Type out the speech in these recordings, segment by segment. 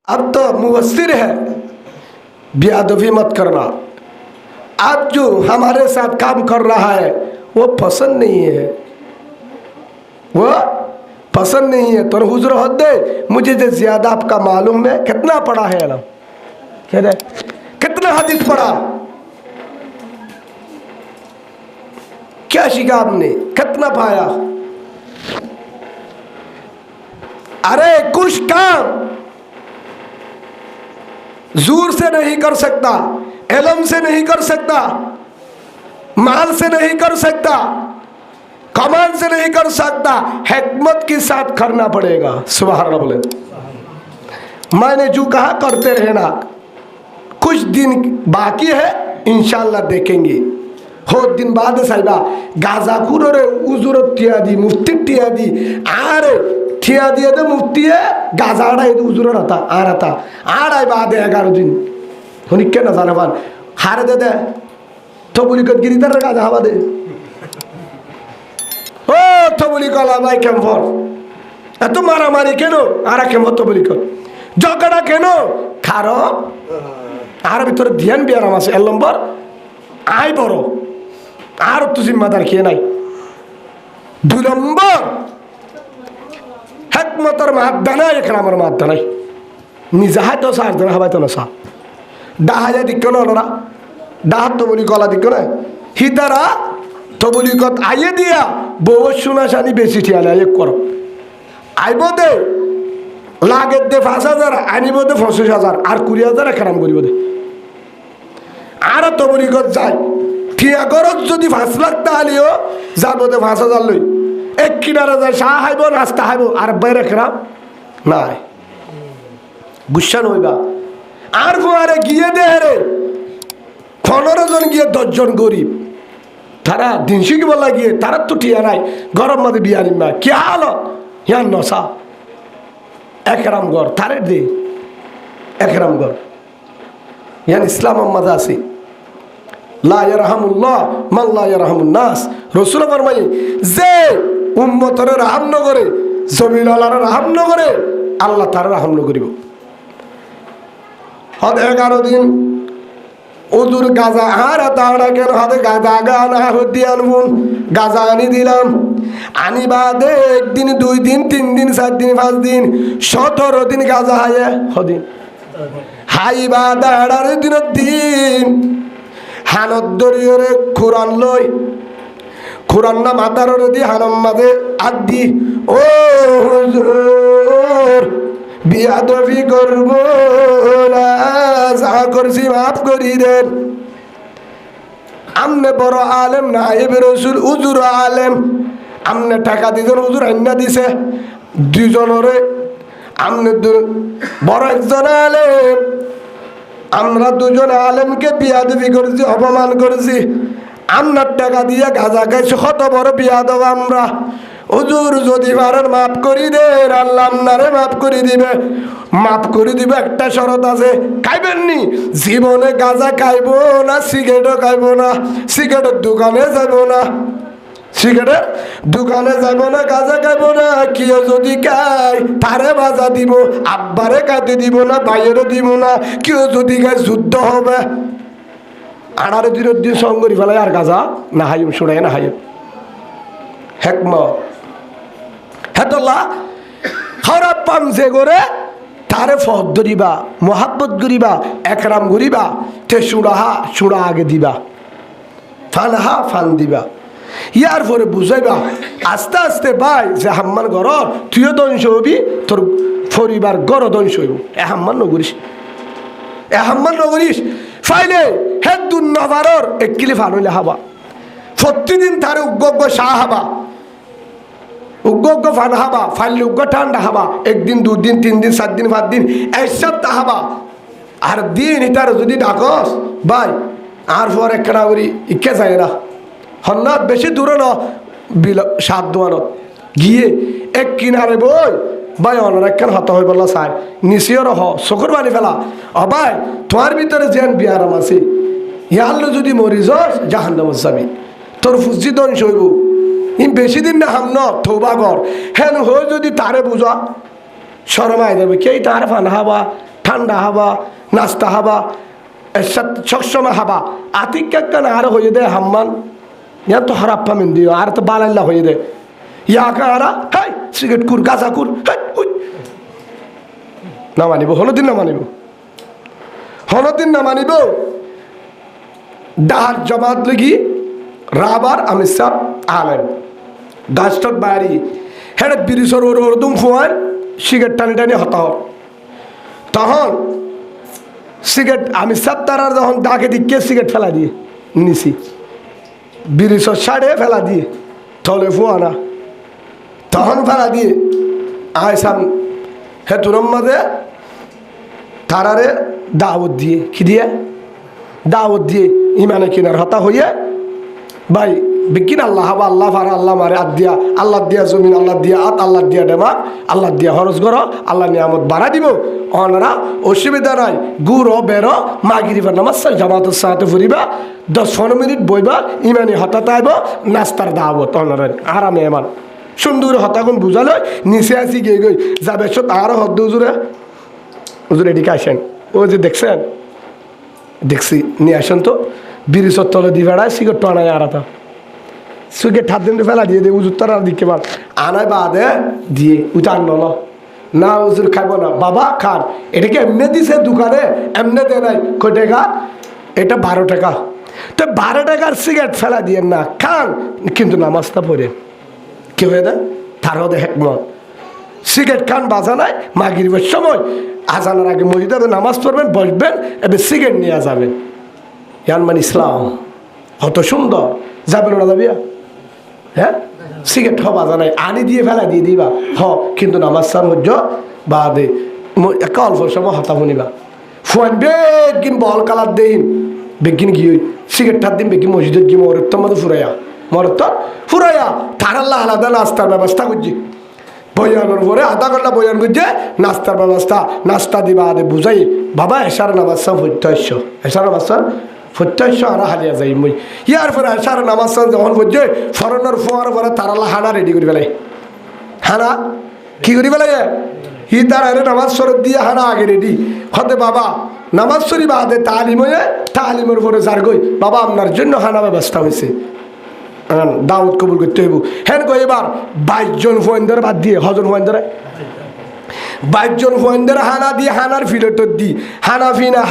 अब तो मुबस्सिर है, बेअदबी मत करना। आज जो हमारे साथ काम कर रहा है वो पसंद नहीं है, वो पसंद नहीं है। तो हुजूर होत दे, मुझे जो ज्यादा आपका मालूम है, कितना पढ़ा है इल्म, कह रहे कितना हदीस पढ़ा, क्या सीखा आपने, कितना पाया। अरे कुछ काम जोर से नहीं कर सकता, इल्म से नहीं कर सकता, माल से नहीं कर सकता, कमाल से नहीं कर सकता, हिकमत के साथ करना पड़ेगा। सुभान अल्लाह बोले। मैंने जो कहा करते रहना, कुछ दिन बाकी है, इंशाल्लाह देखेंगे। हो दिन बाद साहिबा गाजा कुरे उजुरत टियादी मुफ्ती टियादी आरे ठिया दिए दे मुफ्ती है गाजा आड़ाई उजुर रहता आ रहता आड़ाई बाद 11 दिन हनी के ना जाने वाल हारे दे दे तो बोली कत गिरी दर गाजा हवा दे ओ तो बोली कला भाई केम फर तो मारा मारी केनो आरा केम तो बोली कत झगड़ा केनो खारो आर ভিতরে ধ্যান বিয়ারাম আছে 1 নম্বর আই বড় আর তো জিম্মাদার কে নাই 2 নম্বর হিকমতের মাধ্যমে একরামের মাধ্যমে নিজাহাত তো সারদনা হবাই তো না সা ডাহাজা দিকনো না ডাহাত তো বলি কলা দিকনো হিতারা তো বলি কত আইয়ে দিয়া বউ শোনা শানি বেশি ঠিয়ালে এক কর আইব দে লাগে দে 5000 আনিব দে 25000 আর 20000 একরাম করিব দে আর তো বলি কত যায় ঠিয়া গরজ যদি 5 লাখ তাহলেও যাব দে 5000 লই এক কিনারে যায় শাহ হাইব রাস্তা হাইব আর বাইরে একরাম নাই গুচ্ছান হইবা আর ফুয়ারে গিয়ে দে রে 15 জন গিয়ে 10 জন গরিব তারা দিন শিখিব লাগিয়ে তারা তো ঠিয়া নাই গরম মধ্যে বিয়া নিবা কি হাল ইয়ান নসা একরাম গর তারে দে একরাম গর ইয়ান ইসলাম মজা আছে লা ইয়ারহামুল্লাহ মান লা ইয়ারহামুন নাস রাসূল ফরমাই যে উম্মতরে রহম ন করে জমিন আল্লাহর রহম ন করে আল্লাহ তার রহম ন করিব হদ 11 দিন ওদুর গাজা আর তাড়া কেন হদ গাজা গানা হদি আনবুন গাজা আনি দিলাম আনি বাদে একদিন 2 দিন 3 দিন 4 দিন 5 দিন 17 দিন গাজা হায়ে হদিন হাই বাদা আড়ার দিন হানত দরিয়রে কোরআন লই কোরআন না মাতার দি হানম মাদে আদি ও হুজুর বিয়াদবি করব না যা করছি মাফ করি দেন আমনে বড় আলেম নায়েব রাসূল হুজুর আলেম আমনে টাকা দিছেন হুজুর আইনা দিছে দুজনরে আমনে বড় একজন আলেম আমরা দুজন আলেমকে বিয়াদবি করেছি অপমান করেছি আমনার টাকা দিয়ে গাঁজা খাইছি কত বড় বিয়াদব আমরা হুজুর যদি পারেন মাফ করি দেন আল্লাহ আপনারে মাফ করে দিবে মাফ করে দিবে একটা শরত আছে খাইবেন নি জীবনে গাঁজা খাইবো না সিগারেটও খাইবো না সিগারেটের দোকানে যাবো না সিগারেটের দোকানে যাবো না গাঁজা খাইবো না কেউ যদি খায় তারে বাজা দিব আব্বারে কাটে দিব না ভাইয়েরও দিব না কেউ যদি খায় যুদ্ধ হবে 18 দিনের দিন সঙ্গরি ফেলায় আর গাঁজা না হাইম শোনায় না হাইম হেকমত হেতল্লা খারাপ পাম যে করে তারে ফদ ধরিবা মোহাব্বত করিবা একরাম করিবা তে সুরাহা সুরা আগে দিবা ফানহা ফান দিবা ইয়ার পরে বুঝাইবা আস্তে আস্তে ভাই যে হাম্মান ঘর তুইও ধ্বংস হবি তোর পরিবার গড় ধ্বংস হইব এ হাম্মান নগরিস ফাইলে হে দুর্নভারর এককিলি ফান হইলে হাবা প্রতিদিন তারে উগ্গ শাহ হাবা উগ্গ ফান হাবা ফাইলে উগ্গ ঠান্ডা হাবা 1 দিন 2 দিন 3 দিন 7 দিন 5 দিন 1 সপ্তাহ হাবা আর দিন ইতার যদি ডাকস ভাই আর পর একটা করি ইকে যায় না হন্নাত বেশি দূরে ন 7 দোয়ানত গিয়ে এক কিনারে বই ভাই অনার একখান হত হয়ে বললা চাই নিচিও রহ চকুর বানি ফেলা ভাই তোমার ভিতরে যেন বিয়ারাম আছে ইয়াল্লো যদি মরি যাস জাহান্নামত যাবি তোর ফুজি ধ্বংস হইব বেশি দিন না হাম ন থৌবা কর হেন হয়ে যদি তারে বুঝা শরমাই দেবে কে তার ফান হাবা ঠান্ডা হাবা নাস্তা হাবা এর সাথে সবসময় হাবা আতিক কেন আর হয়ে দেয় হাম্মান ইয়া তো হারাপ পামেন দিও আর তো বালাইল্লা হয়ে দেয় ইয়া কারা হাই সিগারেট কুর গাঁজা কুর না মানিব হলদিন না মানিব হলদিন না মানিব ডাহার জমাত লেগি রাবার আমি সব আলেন গাছটার বাড়ি হেড বিরিশর ওর ওরদম ফুয়ার সিগারেট টানি টানি হতা তখন সিগারেট আমি সব তারা যখন ডাকে দিকে সিগারেট ফেলা দিয়ে নিছি বিরিশর সাড়ে ফেলা দিয়ে থলে ফুয়ানা তখন ফেলা দিয়ে আয়সাম হেতুরম মাঝে তারারে দাওয়াত দিয়ে কি দিয়ে দাওয়াত দিয়ে ইমানে কিনার হতা হইয়ে ভাই বিকিন আল্লাহ হাবা আল্লাহ ফারা আল্লাহ মারে আদ দিয়া আল্লাহ দিয়া জমিন আল্লাহ দিয়া আত আল্লাহ দিয়া ডেমা আল্লাহ দিয়া খরচ করো আল্লাহ নিয়ামত বাড়া দিব অনারা অসুবিধা নাই গুড় বেরো মাগিরিবার নামাজ জামাতের সাথে ফুরিবা 10-15 মিনিট বইবা ইমানি হতা তাইব নাস্তার দাওয়াত অনারা আরামে এমান সুন্দর হতাগুন বুঝালো নিচে আসি গিয়ে গই যাবে সত আরো হদ্দ হুজুরে হুজুরে এদিকে আসেন ও যে দেখছেন দেখছি নিয়ে আসেন তো বিরিশর তলে দিয়ে বেড়ায় সিগারেট আনায় আরাতা সুইকে ঠাত দিন ফেলা দিয়ে দে উজুর তার দিকে বার আনায় বাদে দিয়ে উঠে আনলো না উজুর খাইব না বাবা খান এটাকে এমনি দিছে দোকানে এমনি দে নাই কয় টাকা এটা 12 টাকা তো 12 টাকার সিগারেট ফেলা দিয়ে না খান কিন্তু নামাজটা পড়ে কি হয়ে দেয় তার হতে হেকমত সিগারেট খান বাজা নাই মাগরিবের সময় আজানের আগে মসজিদে নামাজ পড়বেন বসবেন এবার সিগারেট নিয়ে যাবেন ইয়ানমান ইসলাম কত সুন্দর যাবেন না যাবিয়া হ্যাঁ সিগারেট হওয়া বাজা নাই আনি দিয়ে ফেলা দিয়ে দিবা কিন্তু নামাজ সার হজ্জ বাদে একটা অল্প সময় হতা শুনিবা ফুয়ান বেগিন বল কালার দিন বেগিন গিয়ে সিগারেট ঠার দিন বেগিন মসজিদের গিয়ে মরত্তর মধ্যে ফুরাইয়া তার আল্লাহ আলাদা নাস্তার ব্যবস্থা করছি বয়ানোর পরে আধা ঘন্টা বয়ান করছে নাস্তার ব্যবস্থা নাস্তা দিবা আদে বুঝাই বাবা এসার নামাজ প্রত্যাশ্য এসার নামাজ প্রত্যাশ্য আর হারিয়া যাই মই ইয়ার পরে এসার নামাজ যখন বুঝছে ফরনের ফোয়ার পরে তার আল্লাহ হানা রেডি করে ফেলে হানা কি করি ফেলে হি তার আরে নামাজ শরৎ দিয়ে হানা আগে রেডি হতে বাবা নামাজ শরীফ আদে তালিমের পরে যার গই বাবা আপনার জন্য হানা ব্যবস্থা হয়েছে দাওয়াত কবুল করতে হইব হ্যাঁ গো এবার 22 জন ফোয়েন্দার বাদ দিয়ে হজন ফোয়েন্দারে 22 জন ফোয়েন্দার হানা দিয়ে হানার ফিলেট দি হানা ফিনা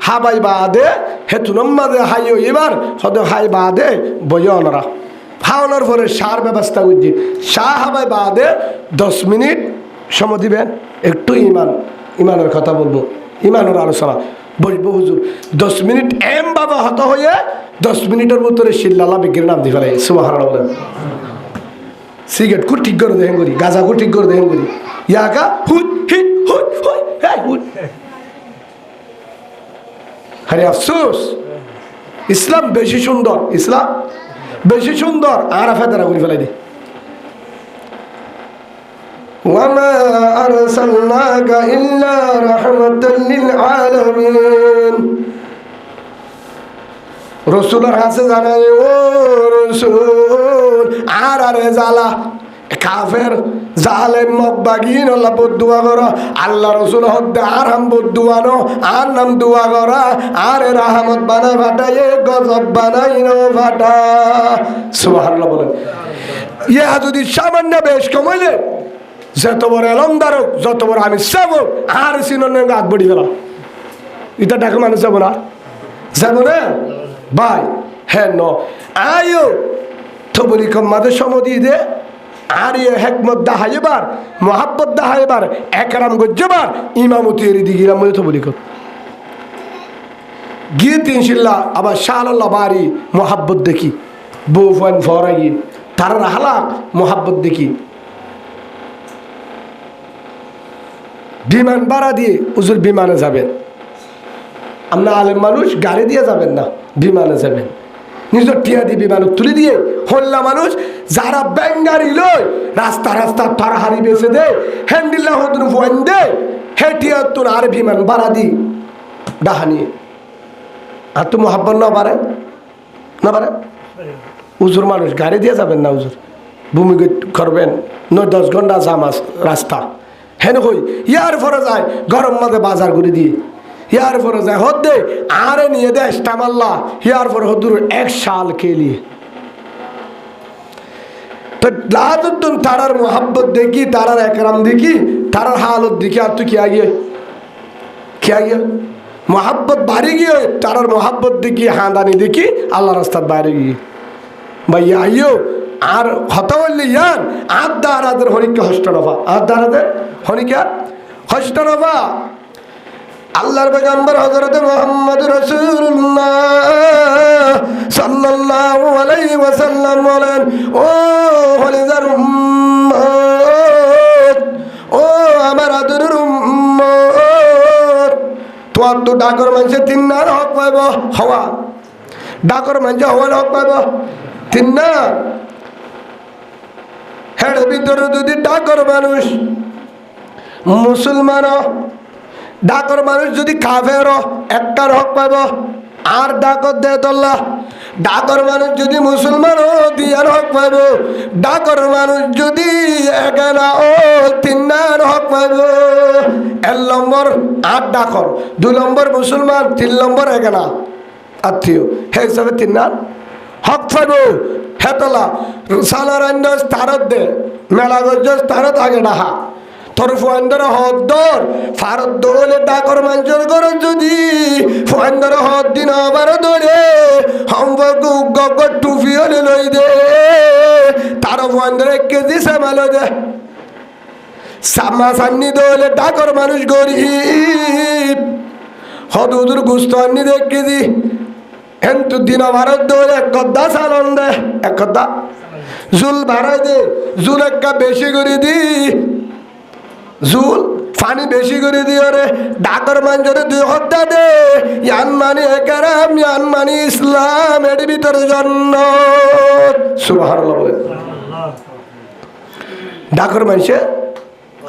হাবাই বাদে হেতু নম্মাদে হাইও এবার হদ হাই বাদে বয়নরা খাওয়ানোর পরে সার ব্যবস্থা করছি শাহ হাবাই বাদে 10 মিনিট সময় দিবেন একটু ইমানের কথা বলবো ইমানের আলোচনা বসবো হুজুর 10 মিনিট এম বাবা হত হয়ে 10 মিনিটের ভিতরে শিল্লাল্লাহ বিক্রির নাম দিয়ে ফেলে সুবহানাল্লাহ বলেন সিগারেট কু ঠিক করে দেখেন করি গাঁজা কু ঠিক করে দেখেন করি ইয়াকা হুট হিট হুট হুট হুট আরে আফসোস ইসলাম বেশি সুন্দর আর ফেদারা করে ফেলাই দি وما أرسلناك إلا رحمة للعالمين রসুলের কাছে জানাই ও রসুল আর জালা কাফের জালেম মকবাগিন আল্লাহ বদুয়া করো আল্লাহ রসুল হদ্দে আর হাম বদুয়ানো আর নাম দুয়া করা আর রাহমত বানাই ফাটাই গজব বানাই নো ফাটা সুবহানাল্লাহ বলেন ইয়া যদি সামান্য বেশ কমাইলে যত বড় এলমদারক যত বড় আমি যাব আর সিনন আগ বড়ি গেল এটা ডাকে মানুষ যাব না ভাই হ্যাঁ ন আয়ো তো বলি কম্মাদের সময় দে আর ইয়ে হেকমত দাহাইবার মহাব্বত দাহাইবার একরাম গজ্জবার ইমামতি এরি দিগিরাম মধ্যে তো বলি গিয়ে 3 শিল্লা আবার শাহ বাড়ি মহাব্বত দেখি বউ ফান ফরাই তার হালাক মহাব্বত দেখি বিমান ভাড়া দিয়ে হুজুর বিমানে যাবেন আমরা আলেম মানুষ গাড়ি দিয়ে যাবেন না বিমানে যাবেন নিজের টিয়া দিয়ে বিমানে তুলে দিয়ে হল্লা মানুষ যারা ব্যাঙ্গারি লয় রাস্তা তারাহারি বেছে দে হ্যান্ডিল্লা হতুন ফোন দে হে টিয়া তোর আর বিমান ভাড়া দি ডাহা নিয়ে আর তো মহাব্বত না পারে হুজুর মানুষ গাড়ি দিয়ে যাবেন না হুজুর ভূমি করবেন 9-10 ঘন্টা জাম রাস্তা হেন হই ইয়ার পরে যায় গরম মাঝে বাজার করে দিয়ে ইয়ার পরে যায় হদ দে আরে নিয়ে দে ইস্তামাল্লা ইয়ার পরে হদুর 1 সাল খেলিয়ে তো লাদুদ্দুন তারার মোহাব্বত দেখি তারার একরাম দেখি তারার হালত দেখি আর তুই কি আগে মোহাব্বত বাড়ি গিয়ে তারার মোহাব্বত দেখি হাঁদানি দেখি আল্লাহ রাস্তার বাইরে গিয়ে ভাইয়া আইও আর হতা বললি ইয়ার আদা আরাদের হরিকা হস্টনফা আদা আরাদের হরিকা হস্টনফা আল্লাহর পেগম্বর হযরত মুহাম্মদ রাসূলুল্লাহ সাল্লাল্লাহু আলাইহি ওয়াসাল্লাম বলেন ও হলিজার উম্মত ও আমার আদরের উম্মত তোর তো ডাকর মানুষে তিন না হক পাইব হওয়া ডাকর মানুষে হওয়ার হক পাইব তিন না হেড ভিতরে যদি ডাকর মানুষ মুসলমান ডাকর মানুষ যদি কাফের একটার হক পাইব আর ডাকর দে তোল্লা ডাকর মানুষ যদি মুসলমান দিয়ার হক পাইব ডাকর মানুষ যদি এগানা ও তিনার হক পাইব 1 নম্বর 8 ডাকর 2 নম্বর মুসলমান 3 নম্বর এগানা আত্মীয় হে হিসাবে তিনার হক পাইব হেতলা সালার তারত দে মেলা গজ তারত আগে ডাহা তোর ফুয়ান্দার হদ্দর ফারত দৌড়লে ডাকর মানুষের ঘর যদি ফুয়ান্দার হদ দিন আবার দৌড়ে সম্পর্ক গগর টুফি হলে লই দে তার ফুয়ান্দার 1 কেজি সামালো দে সামা সান্নি দৌড়লে ডাকর মানুষ গরিব হদ উদুর গুস্ত আন্নি 1 কেজি হেন্তু দিন ভারত দৌড়ে 1 গদ্দা সালন দে 1 গদ্দা জুল ভাড়াই দে জুল একটা বেশি করে দি জুল পানি বেশি করে দিও রে ডাকর মানুষের 2 হত্যা দে ইয়ান মানে একরাম ইয়ান মানে ইসলাম এর ভিতরে জান্নাত সুবহানাল্লাহ বলে ডাকর মানুষে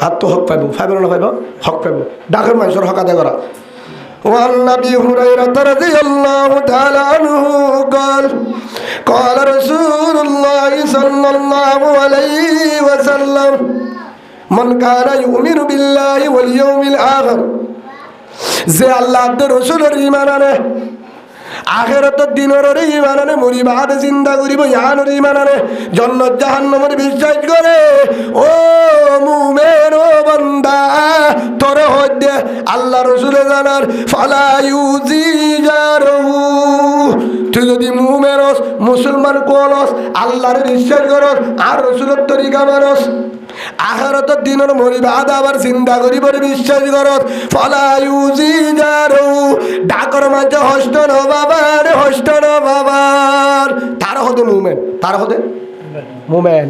আত্ম হক পাইব না পাইব হক পাইব ডাকর মানুষের হক আদায় করা وعن أبي هريرة رضي الله تعالى عنه قال رسول الله صلى الله عليه وسلم من كان يؤمن بالله واليوم الآخر যে আল্লাহর রাসূলের ঈমান আনে আখিরাতের দিনের ঈমান আনে মরিবাদ জিন্দা করিব ইয়ানের ঈমান আনে জান্নাত জাহান্নামের বিশ্বাস করে ও মুমিন ও বান্দা তোর হদ্দে আল্লাহ রাসূলের জানার ফালা ইউজিজারহু তুই যদি মুমিন মুসলমান কোলস আল্লাহর বিশ্বাস করস আর রাসূলের তরিকা মানস আখিরাতের দিনের মরিবাদ আবার চিন্তা করি বলে বিশ্বাস করত ফলা ইউজিজারু ডাকর মাঝে হস্ত ন বাবার তার হতে মুমেন তার হতে মুমেন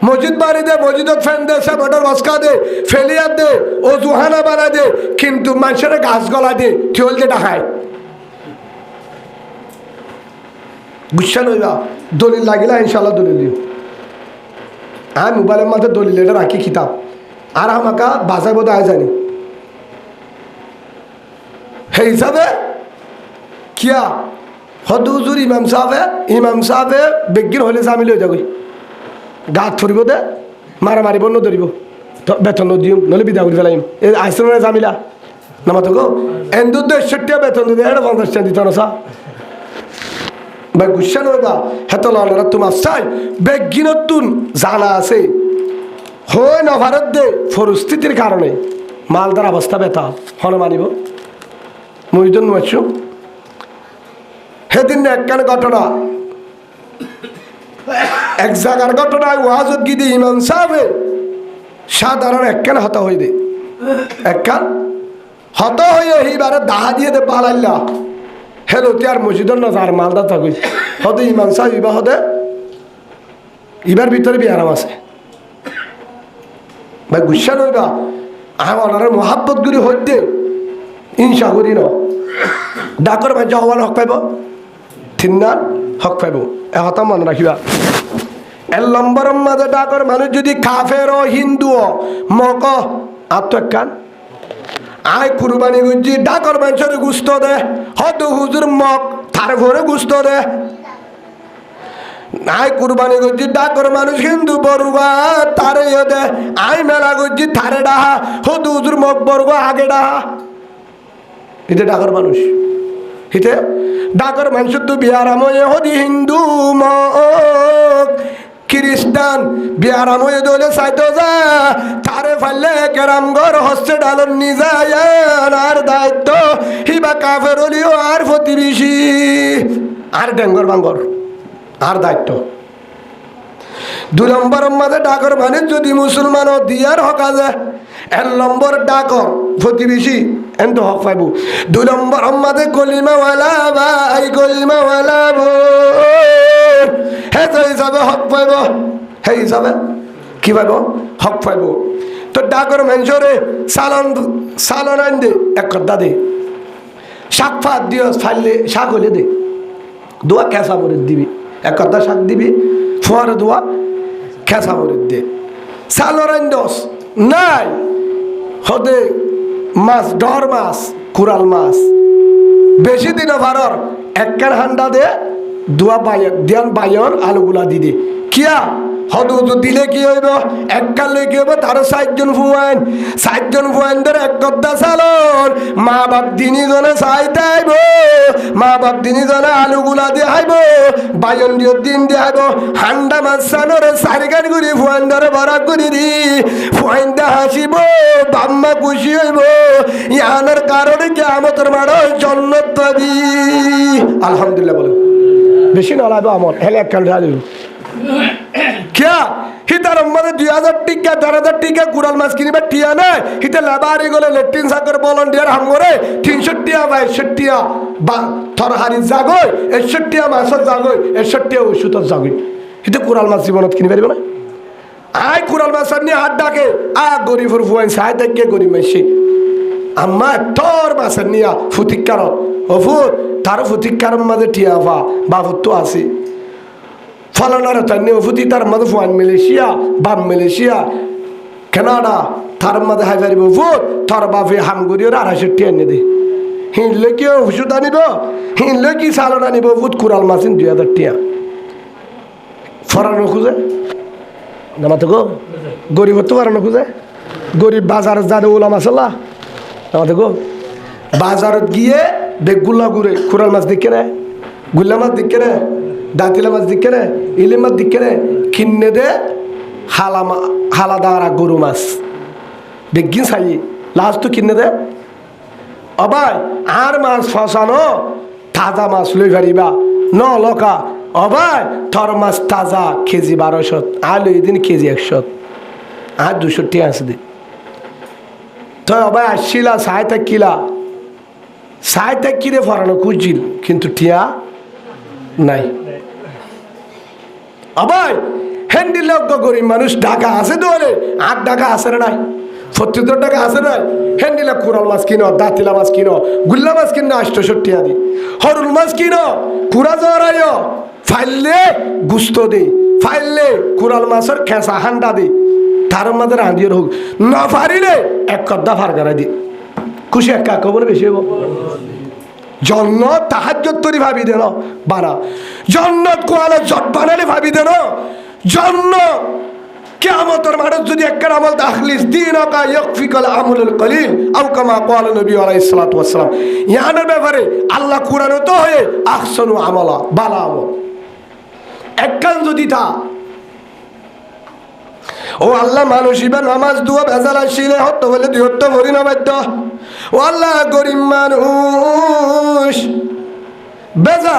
মসজিদ বাড়ি দে মসজিদত ফ্যান দে সাবটার বসকা দে ফেলিয়া দে ও জুহানা বানা দে কিন্তু মানুষের গাছ গলা দে চল যে ডাকায় বুঝছেন ওইবা দলিল লাগিলা ইনশাল্লাহ দলিল দিও হ্যাঁ মোবাইলের মধ্যে দলিল এটা রাখি কিতাব আর আমাকে বাজায় বোধ আয় জানি সেই হিসাবে কিয়া হদুজুর ইমাম সাহেবে বেগিন হলে জামিল হয়ে যাবি গাত ধরিব দে মারামারি বন্য ধরিব বেতন দিম নহলে বিদা করে ফেলাইম এই আইসির জামিলা নামা তো গো এন্দুর 150 বেতন দিবে এটা 50 টাকা দিত না সা ভাই গুসা নইবা হেতলা তোমার চাই বেগিনতুন জানা আছে হয় না ভারত দে পরিস্থিতির কারণে মালদার অবস্থা বেতা হন মানিব মুইদুন মাসু সেদিন একখান ঘটনা এক জায়গার ঘটনায় ওয়াজত গিয়ে ইমাম সাহেবে সাধারণ একখান হত হয়ে দে একখান হত হয়ে এইবারে দাহা দিয়ে দে পালাইলা হেলো আর মসজিদের না যার মালদা থাকুই হতে ইমাম সাহেব ইবা হতে ইবার ভিতরে বিয়ারাম আছে ভাই গুসা নইবা আমার মহাব্বত গুলি হইতে ইনশা করি ন ডাকর ভাই হওয়ার হক পাইব তিনার হক পাইব এহতা মনে রাখিবা 1 নম্বরের মাঝে ডাকর মানুষ যদি কাফের ও হিন্দু মক আত্মকান আয় কুরবানি গুজি ডাকর মানুষের গুস্ত দে হয়তো হুজুর মক তার ঘরে গুস্ত দে আই কুরবানি করছি ডাকর মানুষ কিন্তু বরুয়া তারে দে আই মেলা করছি থারে ডাহা হদু হুজুর মগ বরগো আগে ডাহা হিতে ডাকর মানুষ হিতে ডাকর মানুষ তো বিহারাম হদি হিন্দু মগ খ্রিস্টান বিহারাম দলে সাইতো যা তারে ফাইলে কেরামগর হস্তে ডালন নিজায় আর দায়িত্ব হিবা কাফের হলিও আর প্রতিবেশী আর ডেঙ্গর বাঙ্গর আর দায়িত্ব 2 নম্বর মাঝে ডাকর মানে যদি মুসলমান দিয়ার হক আছে 1 নম্বর ডাকর প্রতিবেশী এত হক পাইব 2 নম্বর মাঝে কলিমাওয়ালা ভাই কলিমাওয়ালা হে তো হিসাবে হক পাইব হে হিসাবে কি পাইব হক পাইব তো ডাকর মানুষরে সালন আন দে এক কথা দে শাক ফাঁক দিও ফাইলে শাক হলে দে দোয়া খেসা মরিদ দিবি এক কথা শাক দিবি ফোয়ারে দোয়া খেসা মরিদ দে সালোরান দোষ নাই হদে মাছ ডর মাছ কুরাল মাছ বেশি দিন ভারর একখান হান্ডা দে দোয়া বায়ন দিয়ান বায়ন আলুগুলা দি দে কিয়া হদু দিলে কি হইব একখান লই কি হইব তারও 60 জন ফুয়াইন ধরে এক কথা সালন মা বাপ দিনী জনে চাইতে আইব মা বাপ দিনী জনে আলুগুলা দিয়ে আইব বায়ন দিয়ে দিন দিয়ে আইব হান্ডা মাছ সানরে 4 গান করে ফুয়াইন ধরে বরাক করে দি ফুয়াইন দে হাসিব বাম্মা খুশি হইব ইয়ানের কারণে কিয়ামতের মাঠ জান্নাত পাবি আলহামদুলিল্লাহ বলেন বেশি নলাইব আমল হেলে একখান রাজু क्या हितार मध्य 2000 टिका 4000 टिका कुराल माছ কিনিবা টিয়া নাই হিতে লাবারি গলে লেট্রিন সাগর ভলান্টিয়ার হাম করে 300 টিয়া বা 61 টিয়া বা থরহারি জাগই 61 টিয়া মাছৰ জাগই 61 টিয়া ওষুধৰ জাগই হিতে কুরাল মাছ জীবনত কিনি পারিব না আই কুরাল মাছ নি হাত ডাকে আ গরিবর ফুয়াইন সাই দেখে গরিব মাছি আম্মা তোর মাছ নিয়া ফুতিকারত ওফুত তার ফুতিকারম মাঝে টিয়া ফা বাবুত তো আছে ফলানার তান্নে ফুতি তার মধ্যে ফুয়ান মালয়েশিয়া কানাডা তার মধ্যে হাই পারিব ফুট তার বাপে হামগুড়িও 250 টিয়া এনে দে হিনলে কি ওষুধ আনিব হিনলে কি সালন আনিব ফুট কুরাল মাছিন 2000 টিয়া ফরানো খুঁজে নামাতে গো গরিব তো ফরানো খুঁজে গরিব বাজার যাবে ওলা মাসাল্লা নামাতে গো বাজারত গিয়ে বেগুলা ঘুরে কুরাল মাছ দেখে রে গুল্লা মাছ দেখে রে দাঁতিলা মাছ দিকে রে ইলি মাছ দিকে রে কিনে দে হালা দাঁড়া গরু মাছ বেগিন চাই লাস্ট তো কিনে দে অবাই আর মাছ ফসানো তাজা মাছ লই পারিবা ন লকা অবাই থর মাছ তাজা কেজি 1200 আলু এদিন কেজি 100 আর 200 টিয়া আছে দে তো অবাই আসছিলা সাইতে কিরে ফরানো খুঁজছিল কিন্তু টিয়া নাই আবার হ্যান্ডি লগ্ন গরিব মানুষ ঢাকা আছে দৌড়ে 8 টাকা আছে না নাই 70 টাকা আছে না হ্যান্ডিলা কুরাল মাছ কিনো দাঁতিলা মাছ কিনো গুল্লা মাছ কিনো 860 টাকা দি হরুল মাছ কিনো পুরা জরায় ফাইলে গুস্ত দে ফাইলে কুরাল মাছের খেসা হান্ডা দে তার মধ্যে রাঁধিয়ে হোক না পারিলে এক কদ্দা ফার করা দি খুশি একা কবর বেশি হবো জন্নত তাহাজ্জুদ তরি ভাবি দেন বানা জন্নত কোয়ালে জট বানালে ভাবি দেন জন্নত কিয়ামতের মাঠে যদি একখান আমল তাখলিস দিনকা ইয়াকফিকাল আমলুল কলিল আও কামা ক্বালা নবী আলাইহিস সালাতু ওয়াস সালাম ইয়ানের ব্যাপারে আল্লাহ কুরআনে তো হয়ে আহসানু আমালা বালা আমল একখান যদি তা ও আল্লাহ মানুষ ইবা নামাজ দুয়া ভেজাল আসিলে হত বলে দুই হত ভরি না বাধ্য ও আল্লাহ গরিব মানুষ বেজা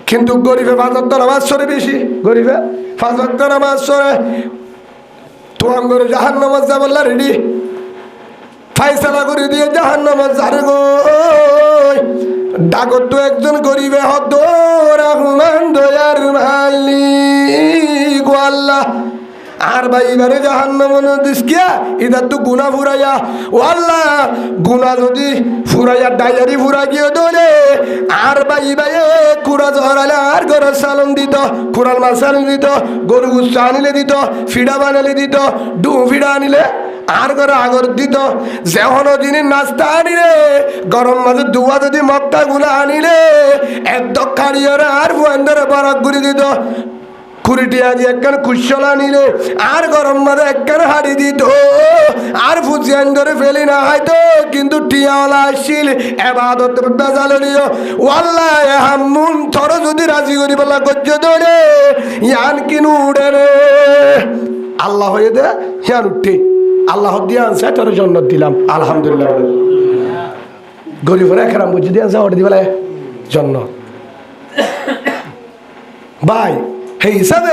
কিন্তু গরিবে 5 ওয়াক্ত নামাজ পড়ে বেশি গরিবে 5 ওয়াক্ত নামাজ পড়ে তোমার ঘরে জাহান্নামে যাবল্লা রেডি ফাইসালা করে দিয়ে জাহান্নামে যারে গো ডাকত তো একজন গরিবে হত রহমান দয়ার মালিক গো আল্লাহ আর ভাই এবারে জাহান্নামে দিস কিয়া ইদার তো গুনাহ ফুরাইয়া ও আল্লাহ গুনাহ যদি ফুরাইয়া ডায়ারি ফুরা গিয়ে দলে আর ভাই কুড়া জহরালে আর গরুর সালন দিত কুড়াল মাছ আনিলে দিত গরু গুচ্ছ আনিলে দিত ফিডা বানালে দিত ডু ফিডা আনিলে আর করে আগর দিত যেহনো জিনিস নাস্তা আনিলে গরম মাঝে দুয়া যদি মক্কা গুলা আনিলে এক দক্ষাড়িয়ে আর ফুয়ান্দরে বরাক ঘুরি দিত কুড়িটিয়া দিয়ে একখান কুশলা নিলে আর গরম মাঝে একখান হাড়ি দিত আর ফুজিয়ান ধরে ফেলি না হয়তো কিন্তু টিয়াওয়ালা আসছিল এবাদত বেজাল নিও ওয়াল্লাহ হামুন থর যদি রাজি করি বলা গজ্জ ধরে ইয়ান কিনু উড়ে রে আল্লাহ হয়ে দে ইয়ান উঠে আল্লাহ দিয়ে আনছে তোর জন্য দিলাম আলহামদুলিল্লাহ গরিবের একরাম বুঝি দিয়ে আনছে ওটা দিবেলা জন্য ভাই সেই হিসাবে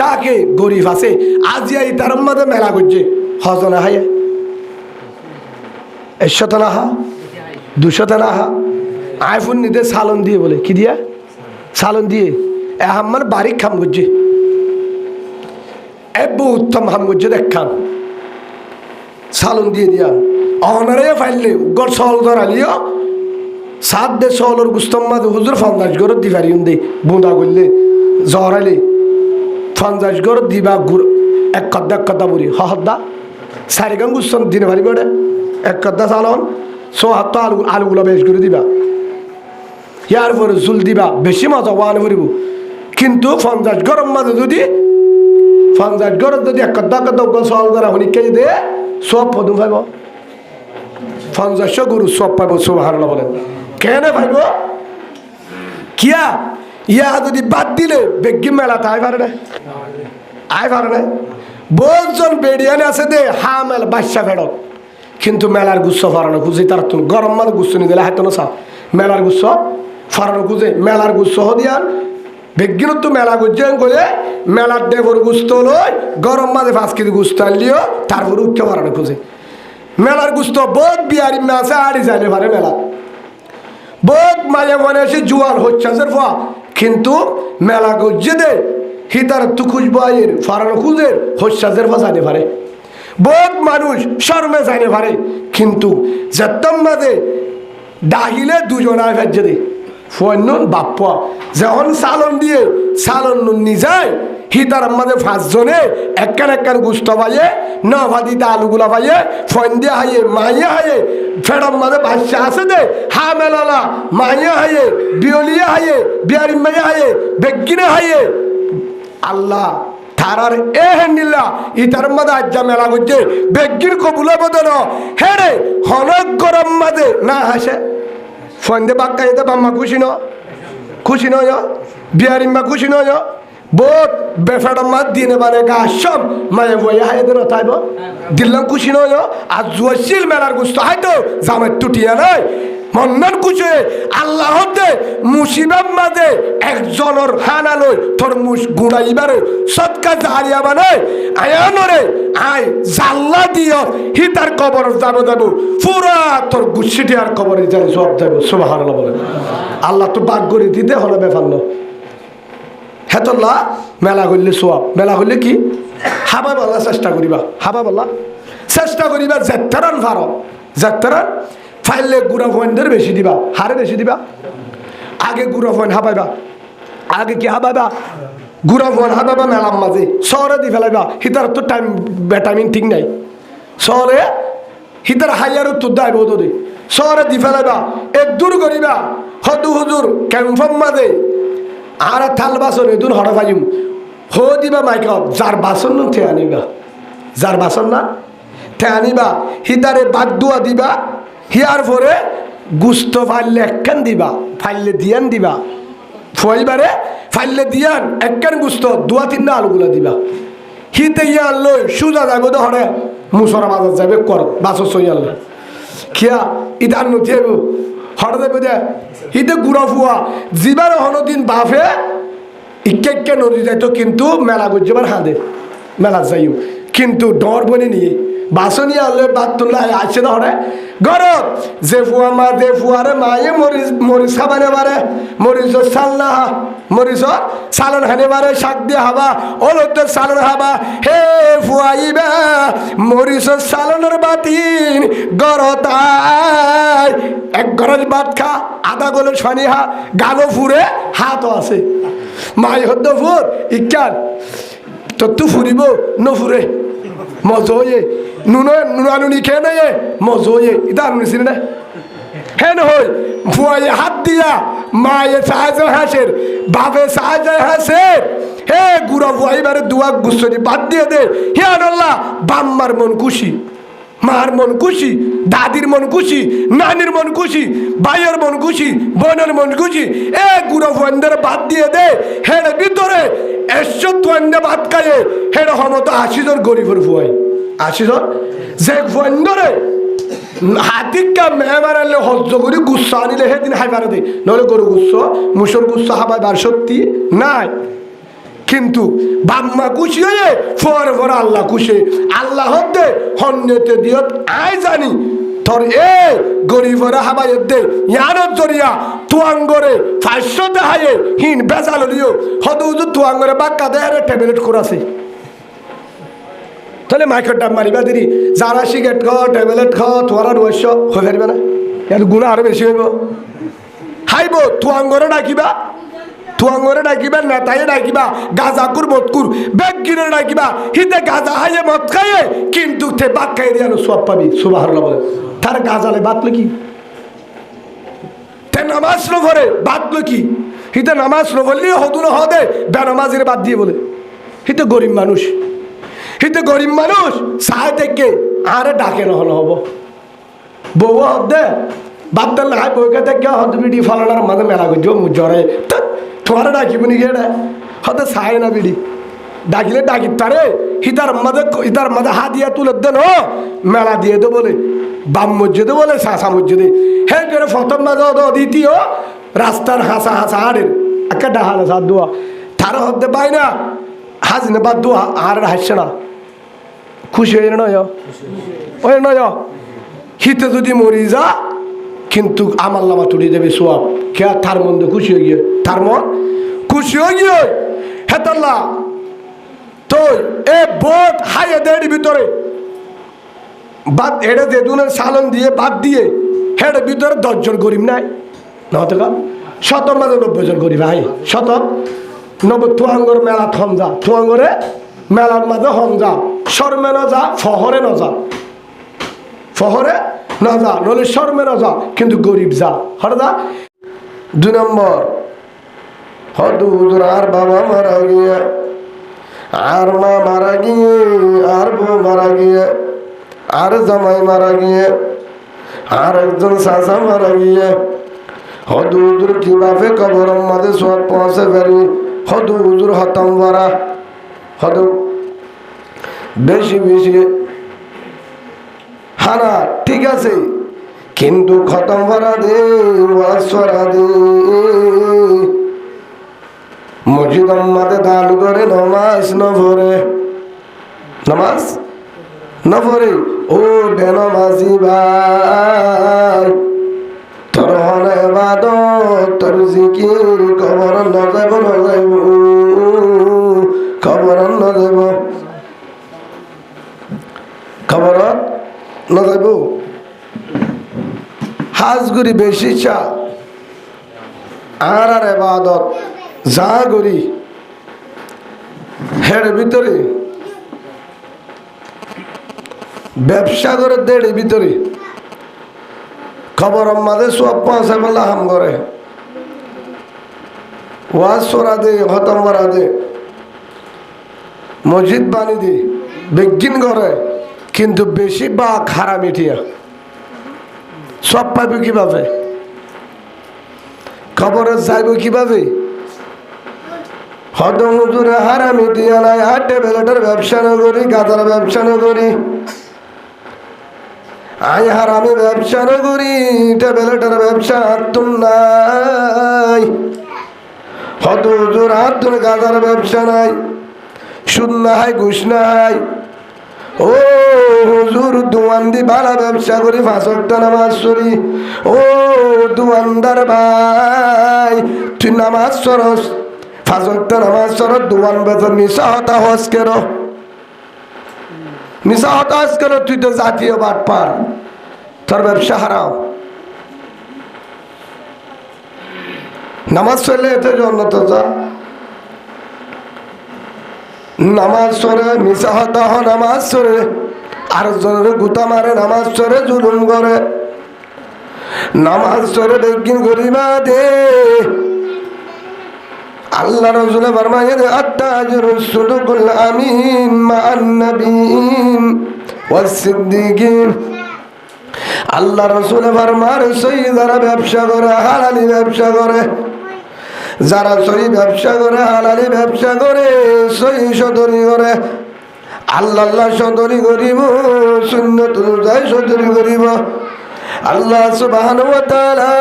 ডাকে গরিব আছে আজিয়াই তার মধ্যে মেলা করছে হজনা হাই 100 না হা 200 না হা আইফোন নিতে সালন দিয়ে বলে কি দিয়া সালন দিয়ে আমার বাড়ির খাম করছে এবু উত্তম হাম করছে দেখান সালন দিয়ে দিয়া অনারে ফাইলে গড় সল ধরালিও সাত দে সলর গুস্তম্মা হুজুর ফান্দাজ গরত দি পারি দে বুঁদা করলে জহরাইলে ফান্দাজ গরত দিবা গুড় এক কদ্দা বুড়ি হদ্দা সারি গান গুস্তম দিনে পারি বেড়ে এক কদ্দা সালন হাত আলুগুলো বেশ করে দিবা ইয়ার পরে জুল দিবা বেশি মজা ওয়ান করিব কিন্তু ফান্দাজ গরম মাঝে যদি ফান্দাজ গরত যদি এক কদ্দা সল ধরা হনি কে দে সব পদু পাইব 50 গরু সব পাইব সুবহানাল্লাহ বলেন কেন পাইব কিয়া ইয়া যদি বাদ দিলে বেগি মেলা তাই পারে না আয় পারে না বলজন বেড়িয়ানে আছে দে হা মেলা বাচ্চা ফেরত কিন্তু মেলার গুচ্ছ ফারানো খুঁজে তার তো গরম মানে গুচ্ছ নিয়ে দিলে হাইতো না সা মেলার গুচ্ছ ফারানো খুঁজে মেলার গুচ্ছ হদিয়ান বেগিনত তো মেলা গুজ্জেন করে মেলার দেবর গুস্ত লই গরম মাঝে 5 কেজি গুস্ত আনলিও তারপর উচ্চ ফারানো খুঁজে মেলার গুস্ত বহুত বিয়ারি আছে আড়ি যাইলে পারে মেলা বহুত মাঝে মনে এসে জুয়াল হচ্ছে কিন্তু মেলা গুজ্জে দে হিতার তু খুঁজবো আয়ের ফারানো খুঁজের হস্যাজের ফাঁসাতে পারে বহুত মানুষ শর্মে যাইতে পারে কিন্তু যেতম মাঝে ডাহিলে দুজন আয় ফেজে দে ফোন বাপ্পা যখন সালন দিয়ে সালন নিজায় হিতার মাঝে 5 জনে একখান গুস্ত পাইয়ে না ভাদিতে আলুগুলা পাইয়ে ফোন দিয়ে হাইয়ে মাইয়ে হাইয়ে ফেরম মাঝে বাচ্চা আছে দে হা মেলালা মাইয়ে হাইয়ে বিয়লিয়ে হাইয়ে বিয়ারি মাইয়ে হাইয়ে বেগিনে হাইয়ে আল্লাহ তারার এ হেন্দিল্লা ইতার মাঝে আজ্জা মেলা করছে বেগির কবুলা বদল হেরে হনক গরম মাঝে না হাসে ফোন দিয়ে বাক্কা যেতে বাম্মা খুশি নয় বিয়ারিম্মা খুশি নয় বহুত বেফাড়া মাত দিয়ে মানে গা সব মায়ে বইয়া হাই দেন তাইব দিল্লাম খুশি নয় আর জুয়াশিল মেলার গুস্ত হয়তো জামাই টুটিয়া নাই মন্নান কুচে আল্লাহ দে মুসিবাম মাঝে একজনের হানা লই তোর মুস গুড়াইবারে সৎকা জারিয়া বানায় আয়ানরে আয় জাল্লা দিও হিতার কবর যাব পুরা তোর গুচ্ছিটি আর কবরে যাই সব যাবো সুবহানাল্লাহ বলে আল্লাহ তো বাগ করে দিতে হলো ব্যাপার না হেতল্লা মেলা করলে সোয়াব মেলা করলে কি হাবা বলা চেষ্টা করিবা যেতারান ভারত যেতারান ফাইলে গুড়া ফোনদের বেশি দিবা হারে বেশি দিবা আগে গুড়া ফোন হাবাইবা আগে কি হাবাইবা গুড়া ফোন হাবাইবা মেলার মাঝে শহরে দি ফেলাইবা হিতার তো টাইম ভিটামিন ঠিক নাই শহরে হিতার হাইয়ার উত্তর দেয় বোধ শহরে দি ফেলাইবা এক দূর করিবা হদু হুজুর ক্যাম্পম মাঝে আর থাল বাসন এদুর হড়া ফাইম হো দিবা মাইক যার বাসন নো থে আনিবা যার বাসন না থে আনিবা হিতারে বাদ দুয়া দিবা হিয়ার পরে গুস্ত ফাইলে একখান দিবা ফাইলে দিয়ান দিবা ফইবারে ফাইলে দিয়ান একখান গুস্ত 2-3 আলুগুলা দিবা হিতে ইয়া লই সুজা যাইব তো হরে মুসরা বাজার যাবে কর বাসো সইয়াল খিয়া ইদান নথিয়াব হরে যাইব দে হিতে গুড়া ফুয়া জিবার হনদিন বাফে ইকে নদী যাইতো কিন্তু মেলা গুজবার হাঁদে মেলা যাইও কিন্তু ডর বনে নিয়ে বাসনি আনলে বাদ তুললে আসছে না হরে গরব যে ফুয়া মা যে ফুয়ারে মায়ে মরিচ খাবানে পারে মরিচর চাল না মরিচর চালন হানে পারে শাক দিয়ে হাবা অলতের চালন হাবা হে ফুয়াইবা মরিচর চালনের বাতিন গরতাই এক গরজ ভাত খা আধা গলে ছানি হা গালো ফুরে হাতও আছে মাই হদ্দ ফুর ইকান তো তু ফুরিব ন ফুরে মজা হয়ে নুনানুনি খেয়ে নেয়ে মজোয়ে এটা আনুনি ছিল না হ্যাঁ হই ভুয়াই হাত দিয়া মায়ে সাহায্য হাসের বাপে সাহায্য হাসের হে গুড়া ভুয়াই বারে দুয়া গুসরি বাদ দিয়ে দে হে আল্লাহ বাম্মার মন খুশি মার মন খুশি দাদির মন খুশি নানির মন খুশি ভাইয়ের মন খুশি বোনের মন খুশি এ গুড়া ভুয়ান্ডারে বাদ দিয়ে দে হের ভিতরে 100 ভাত খায়ে হের হমতো 80 জন গরিবের ভুয়াই 80 জন যে ভুয়ান্ডারে হাতিকা মেহমারালে হজ্জ করে গুচ্ছা আনিলে সেদিন হাই পারে দে নহলে গরু গুচ্ছ মুসর গুচ্ছ হাবাই বার সত্যি নাই কিন্তু বাম্মা খুশি হয়ে ফর ফর আল্লাহ খুশি আল্লাহ হতে হন্যতে দিয়ত আয় জানি তোর এ গরিবরা হাবাই দে ইয়ানত জরিয়া তুয়াঙ্গরে 500 দেহায়ে হিন বেজাল দিও হদু তুয়াঙ্গরে বাক্কা দেহারে ট্যাবলেট করাছে তাহলে মাইকের ডাব মারিবা দিদি যারা সিগারেট খাও ট্যাবলেট খাও তোমার আর বয়স হয়ে পারবে না এর গুণা আরো বেশি হইব হাইব তুয়াঙ্গরে ডাকিবা নেতায়ে ডাকিবা গাজাকুর মতকুর বেগিরে ডাকিবা হিতে গাজা হাইয়ে মদ খাইয়ে কিন্তু তে বাদ খাইয়ে দিয়ে সব পাবি সুবহানাল্লাহ বলে তার গাজালে বাতলো কি তে নামাজ নভরে বাতলো কি হিতে নামাজ নভরলি হদুন হদে বেনামাজির বাদ দিয়ে বলে হিতে গরিব মানুষ সাহায্য থেকে আরে ডাকে নহলে হব বউ হদে বাদ দিলে হাই বউকে দেখে হদ বিড়ি ফলানোর মাঝে মেলা করছি জ্বরে তোমার ডাকিব নি গে হতে সাহায় না বিড়ি ডাকিলে ডাকি তারে হিতার মাঝে হাত দিয়ে তুলে দেন মেলা দিয়ে দে বলে বাম মসজিদে বলে শাসা মসজিদে হ্যাঁ করে প্রথম মাঝে দ্বিতীয় রাস্তার হাসা হাড়ের একটা ডাহালে সাত দোয়া তারা হতে পাই না হাজ না বাদ দোয়া আর হাসছে না খুশি হয়ে নয় ওই নয় হিতে যদি মরি যা কিন্তু আমার লামা তুলে দেবে সোয়াব কে তার মধ্যে খুশি হয়ে গিয়ে তার মন খুশি হয়ে গিয়ে হেতাল্লা তো এ বোট হাইয়ে দেড় ভিতরে বাদ হেডে দেদুনের সালন দিয়ে বাদ দিয়ে হেডে ভিতরে 10 জন গরিব নাই নতো কা 70 মাঝে 90 জন গরিব হাই 90 তুয়াঙ্গর মেলা থমজা তুয়াঙ্গরে মেলার মাঝে হমজা শর্মে না যা ফহরে না যা নলে শর্মে না যা কিন্তু গরিব যা হরদা 2 নম্বর হদুর আর বাবা মারা গিয়ে আর মা মারা গিয়ে আর বউ মারা গিয়ে আর জামাই মারা গিয়ে আর একজন চাচা মারা গিয়ে হদুর কিভাবে কবর মাঝে সব পৌঁছে পারি হদুর হতম ভরা হদু বেশি হানা ঠিক আছে কিন্তু খতম ভরা দে ওয়াসরা দে মসজিদ মাঝে দান করে নামাজ নভরে ও বেনামাজি ভাই তোর হনে ইবাদত তোর জিকির কবর ন যাইব খবর ন যাইব হাজগুড়ি বেশি চা আর ইবাদত যা করি হের ভিতরে ব্যবসা করে দেড় ভিতরে খবর মাঝে সব পৌঁছে বললা হাম করে ওয়াজ সরা দে খতম করা দে মসজিদ বানি দে বেগিন করে কিন্তু বেশি বা খারাপ মিঠিয়া সব পাবে কিভাবে খবরে যাইব কিভাবে হদমুজুরে হারামি দিয়া নাই আর টেবলেটের ব্যবসা না করি গাঁদার ব্যবসা না করি আই হারামি ব্যবসা না করি টেবলেটের ব্যবসা তুম নাই হদমুজুর হাত ধরে গাঁদার ব্যবসা নাই সুদ নাই ঘুষ নাই ও হুজুর দোয়ান্দি ভালো ব্যবসা করি 5 ওয়াক্ত নামাজ পড়ি ও দোয়ানদার ভাই তুই নামাজ পড়স 5 ওয়াক্ত নামাজ পড়স দোয়ান বেতন মিশা হতা হস কেন তুই তো জাতীয় বাট পার তোর ব্যবসা হারাও নামাজ পড়লে এতে জন্নত যা নামাজ পড়ে মিশা হতা হ নামাজ পড়ে আর জনের গুতা মারে, নামাজ চরে জুলুম করে, নামাজ চরে বেগিন গরিবা দে। আল্লাহ রাসূল ফরমায়ে আত-তাজিরু সুদুকুল আমিন মা'আন নাবিয়িন ওয়াস সিদ্দিকিন। আল্লাহ রাসূল ফরমায় সহি যারা ব্যবসা করে, হালালি ব্যবসা করে, যারা সহি ব্যবসা করে, হালালি ব্যবসা করে, সহি সদরি করে, আল্লাহ সদরি করিব, সুন্নতুল যাই সদরি করিব। আল্লাহ সুবহানাহু ওয়া তাআলা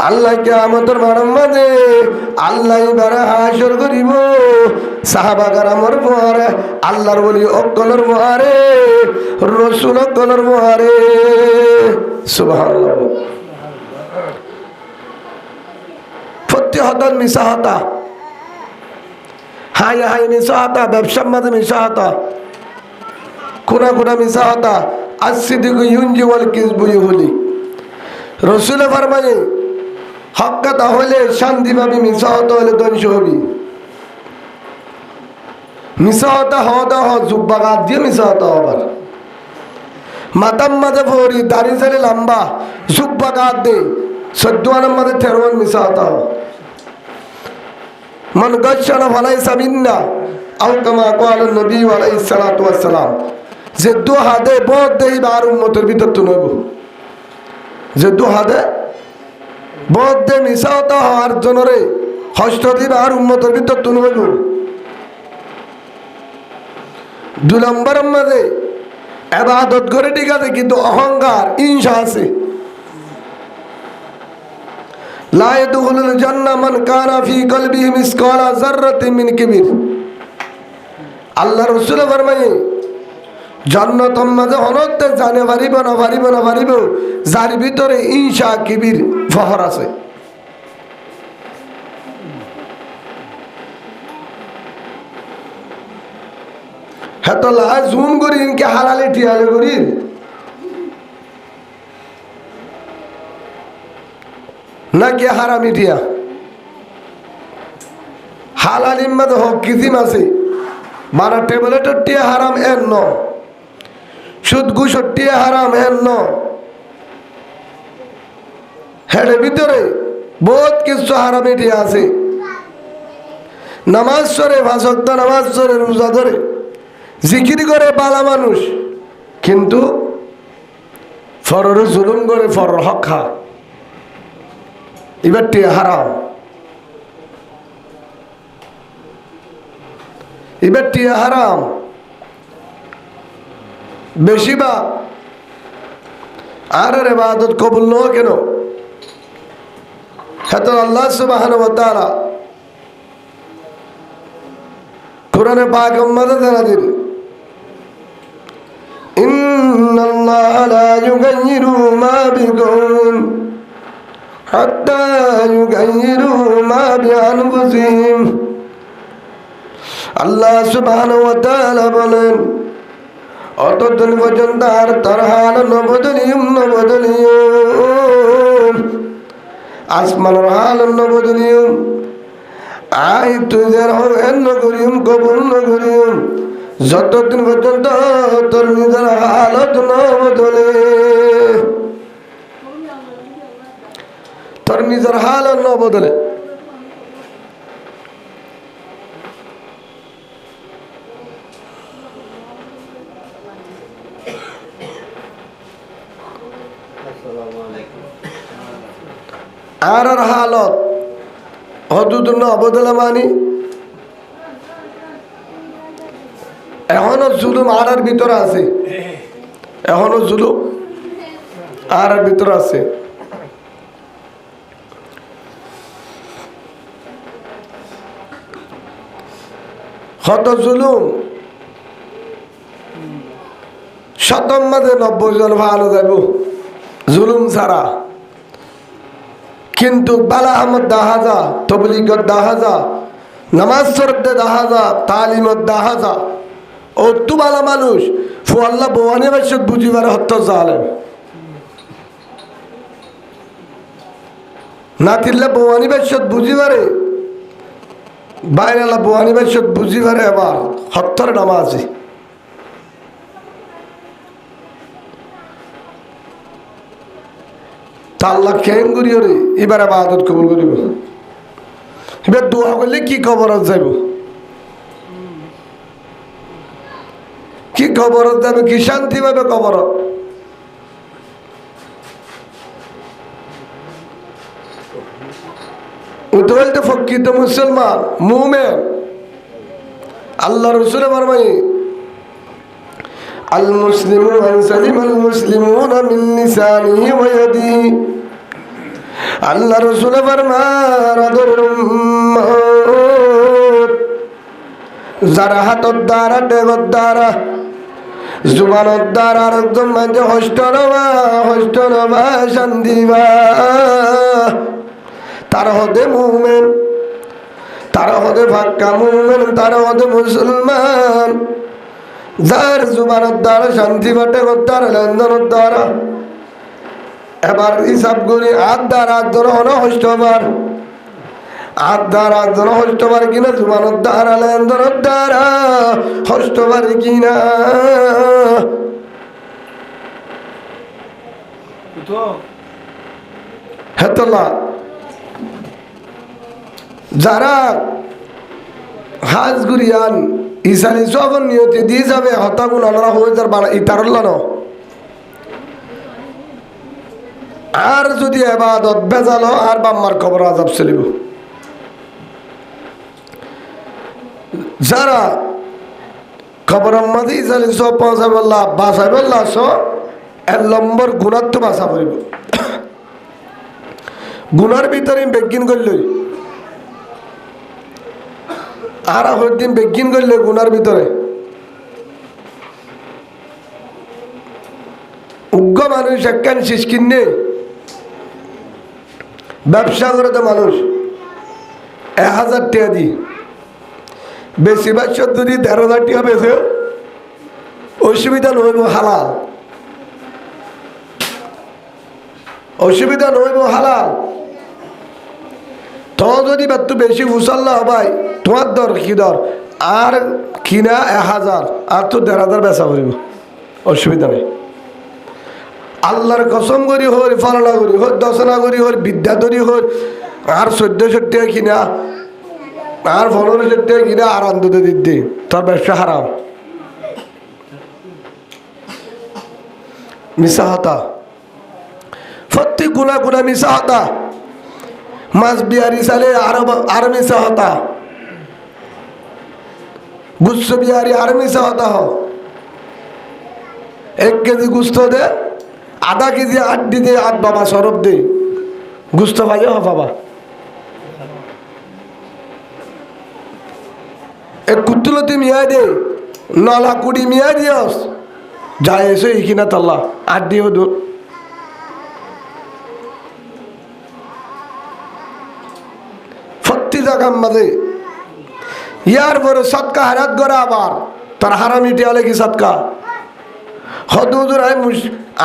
আল্লাহ কিয়ামতের মাঠে আল্লাহ এবারে হাসর করিব সাহাবা কেরামের পরে, আল্লাহর ওলি অকলের পরে, রাসূল অকলের পরে। সুবহানাল্লাহ। সত্যি হতা মিশা হতা, হাই হাই মিশা হতা, ব্যবসার মাঝে মিশা হতা, কোনা কোনা মিশা হতা। আসিদিকু ইউনজি ওয়াল কিযবু ইউহলি। রাসূল ফরমায়ে হক কথা হলে শান্তি পাবি, মিশা হতা হলে ধ্বংস হবি। মিশা হতা হতা হ জুব্বা গাদ দিয়ে মিশা হতা হবার, মাতাম মাঝে ফরি দাড়ি সারি লম্বা জুব্বা গাদ দে, সদ্দুয়ানের মাঝে তেরোয়ান মিশা হতা হ। মান গাশশানা ফালাইসা মিন্না আও কামা ক্বালা নবী আলাইহিস সালাতু ওয়াস সালাম। যে দোহা দে বহুত দেই আর উম্মতের ভিতর তো নব, যে দোহা দে বহুত দে মিশা হতা হওয়ার জনরে হস্ত দিব আর উম্মতের ভিতর তো নব। দুই নম্বরের মাঝে ইবাদত করে ঠিক আছে, কিন্তু অহংকার ঈর্ষা আছে। লা ইয়াদখুলুল জান্নাহ মান কানা ফি কলবিহি মিসকালা যাররাতিন মিন কিবির। আল্লাহ রাসূল ফরমায়ে জান্নাতের মাঝে অনতে জানে পারিব না, পারিব না, পারিব যার ভিতরে ঈর্ষা কিবির ফহর আছে। হেতলা জুন করি ইনকে হালালে টিয়ালে করি, নাকি হারামি টিয়া। হালালির মধ্যে হক কিসিম আছে, মারা টেবলেটের টিয়া হারাম এর ন, সুদ ঘুষের টিয়া হারাম এর ন। হেডের ভিতরে বহুত কিছু হারামি টিয়া আছে। নামাজ সরে, ভাষক্ত নামাজ সরে, রোজা ধরে, জিকির করে বালা মানুষ, কিন্তু ফরর জুলুম করে, ফরর হক খা, এবার টিয়া হারাম, এবার টিয়া হারাম। বেশি বা আর ইবাদত কবুল ন কেন? হেত আল্লাহ সুবহানাহু ওয়া তাআলা কোরআনে পাক মধ্যে জানা দিন, ইন্নাল্লাহা লা ইউগাইয়িরু মা বিকওমিন হাত্তা ইউগাইয়িরু মা বিআনফুসিহিম। আল্লাহ সুবহানাহু ওয়া তাআলা বলেন, অতদিন পর্যন্ত আর তার হাল নবদলিয়ুম নবদলিয়ুম, আসমানের হাল নবদলিয়ুম, আই তুই যার হেন করিম কবুল নকরিম, যতদিন পর্যন্ত তোর নিজের হালত নবদলে, তোর নিজের হালত নবদলে। আর হালত হদুদ নবদলে মানি এখনো জুলুম আর ভিতরে আছে, এখনো জুলুম আর ভিতরে আছে। কত জুলুম, শতম মাঝে 90 জন ভালো যাব জুলুম ছাড়া, কিন্তু বালা আহমদ দাহাজা, তবলিগত দাহাজা, নামাজ শরীফে দাহাজা, তালিমত দাহাজা, ও তু বালা মানুষ ফু আল্লাহ বোয়ানি বাসত বুঝিবার হত্য জালেম না তিল্লা বোয়ানি বাসত বুঝিবারে বাইরে আল্লাহ বোয়ানি বাসত বুঝিবারে আবার হত্যার নামাজি। তা আল্লাহ কেন করিও রে এবার ইবাদত কবুল করিব এবার দোয়া করলে কি কবরত যাইব কি কবরত যাবে কি শান্তি পাবে কবরত উদ্দৌলতে ফকিত মুসলমান মুমিন আল্লাহ রাসূল ফরমায় আল মুসলিমু মান সালিমাল মুসলিমুনা মিন লিসানিহি ওয়া ইয়াদিহি আল্লাহ রাসূল ফরমান যারা হাতর দ্বারা টেগর দ্বারা জুবানের দ্বারা একদম মাঝে হষ্ট নবা শান্তি বা তারা হতে মুমিন তারা হতে ফাক্কা মুমিন তারা হতে মুসলমান যার জুবানের দ্বারা শান্তি বাটে দ্বারা লেনদেনের দ্বারা এবার হিসাব করি হাত দ্বারা একজন হন হষ্টবার হাত দ্বারা একজন হষ্টবার কিনা জুবানের দ্বারা লেনদেনের দ্বারা হষ্টবার কিনা হেতলা যারা হাজ গুরিয়ান ইসালি সব নিয়তি দিয়ে যাবে হতাগুন আলাদা হয়ে যার বানা ইতারল্লা ন আর যদি এবাদত বেজালো আর বাম্মার খবর আজাব চলিব যারা খবর মাঝে ইসালি সব পৌঁছাই বললা বাসাই বললা সব 1 নম্বর গুণার তো বাসা পড়িব গুনার ভিতরে বেগিন করলই আর দিন বেগিন করলে গুনার ভিতরে উগ্র মানুষ একখান শেষ কিনে ব্যবসা করে তো মানুষ 1000 টাকা দি বেশিরভাগ যদি 13,000 টাকা বেছে অসুবিধা নইব হালাল অসুবিধা নইব হালাল তো যদি একটু বেশি ফুসাল্লা হবাই তোমার দর কি দর আর কিনা 1000 আর তো 1,500 বেচা করিব অসুবিধা নেই আল্লাহর কসম করি হর ফালনা করি হর দশনা করি হর বিদ্যা ধরি হর আর 1400 টাকা কিনা আর 1500 টাকা কিনা আর আন্দোলন দিতে তোর ব্যবসা হারাম মিশা হতা প্রত্যেক গুণা গুণা মিশা হতা মাছ বিহারি সালে আরো মিশা হতা গুস্ত বিহারি আর মিশা হতা হ 1 কেজি গুস্ত দে আধা কেজি আড্ডি দে আধ বাবা সরব দে গুস্ত বাজে হ বাবা এক কুতুলতি মিয়া দে নলা কুড়ি মিয়া দিয়স যায় এসে কিনা তাল্লা আড্ডিও দূর জায়গার মাঝে ইয়ার পরে সৎকা হারাত করে আবার তার হারামি টিয়ালে কি সৎকা হদুদুর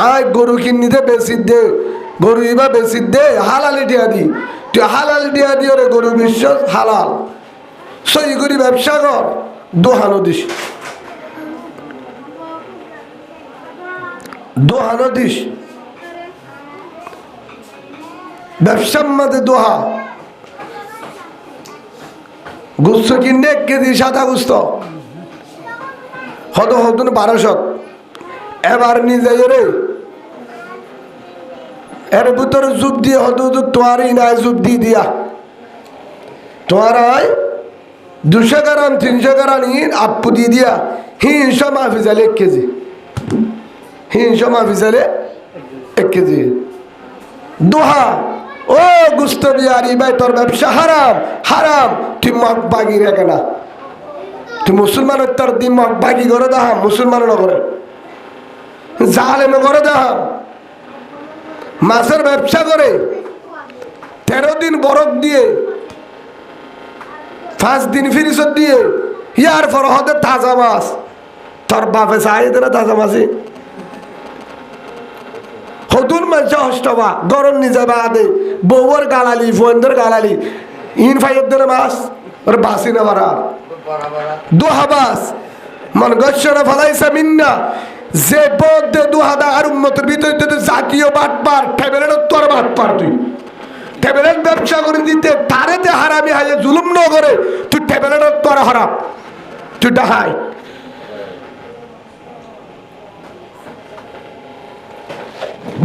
আয় গরু কিনিতে বেশি দে গরু ইবা বেশি দে হালালি টিয়া দি তুই হালালি টিয়া দি ওরে গরু বিশ্বাস হালাল সই করি ব্যবসা কর দোহানো দিস দোহানো দিস ব্যবসার মাঝে দোহা গুস্ত কিনে 1 কেজি সাদা গুস্ত হদ হতুন 1200 এবার নিজে রে এর ভিতরে জুব দিয়ে হদ তোয়ারই নাই জুব দিয়ে দিয়া তোমার 200 গ্রাম 300 গ্রাম আপু দিয়ে দিয়া হিংসা মাফিজালে 1 কেজি হিংসা মাফিজালে 1 কেজি দোহা ও গুস্ত বিহারি ভাই তোর ব্যবসা হারাম হারাম তুই মগ বাগি রেখে না তুই মুসলমানের তোর দি মগ বাগি করে দাহাম মুসলমান করে জালেমে করে দাহাম মাছের ব্যবসা করে 13 দিন বরফ দিয়ে 5 দিন ফ্রিজত দিয়ে ইয়ার পর হতে তাজা মাছ তোর বাপে চাই না তাজা মাছি হতুন মানুষ হস্তবা গরম নিজে বাদে বউর গালালি ফোনদের গালালি ইন ফাইয়ের দিনে মাছ ওর বাসি না বারা দোহা বাস মন গচ্ছরা ফলাইছে মিন্না যে বদে দুহাদা আর উম্মতের ভিতরে তুই জাতীয় বাটপার টেবিলের তোর বাটপার তুই টেবিলের ব্যবসা করে দিতে তারেতে হারামি হাইয়ে জুলুম ন করে তুই টেবিলের তোর হারাম তুই ডাহাই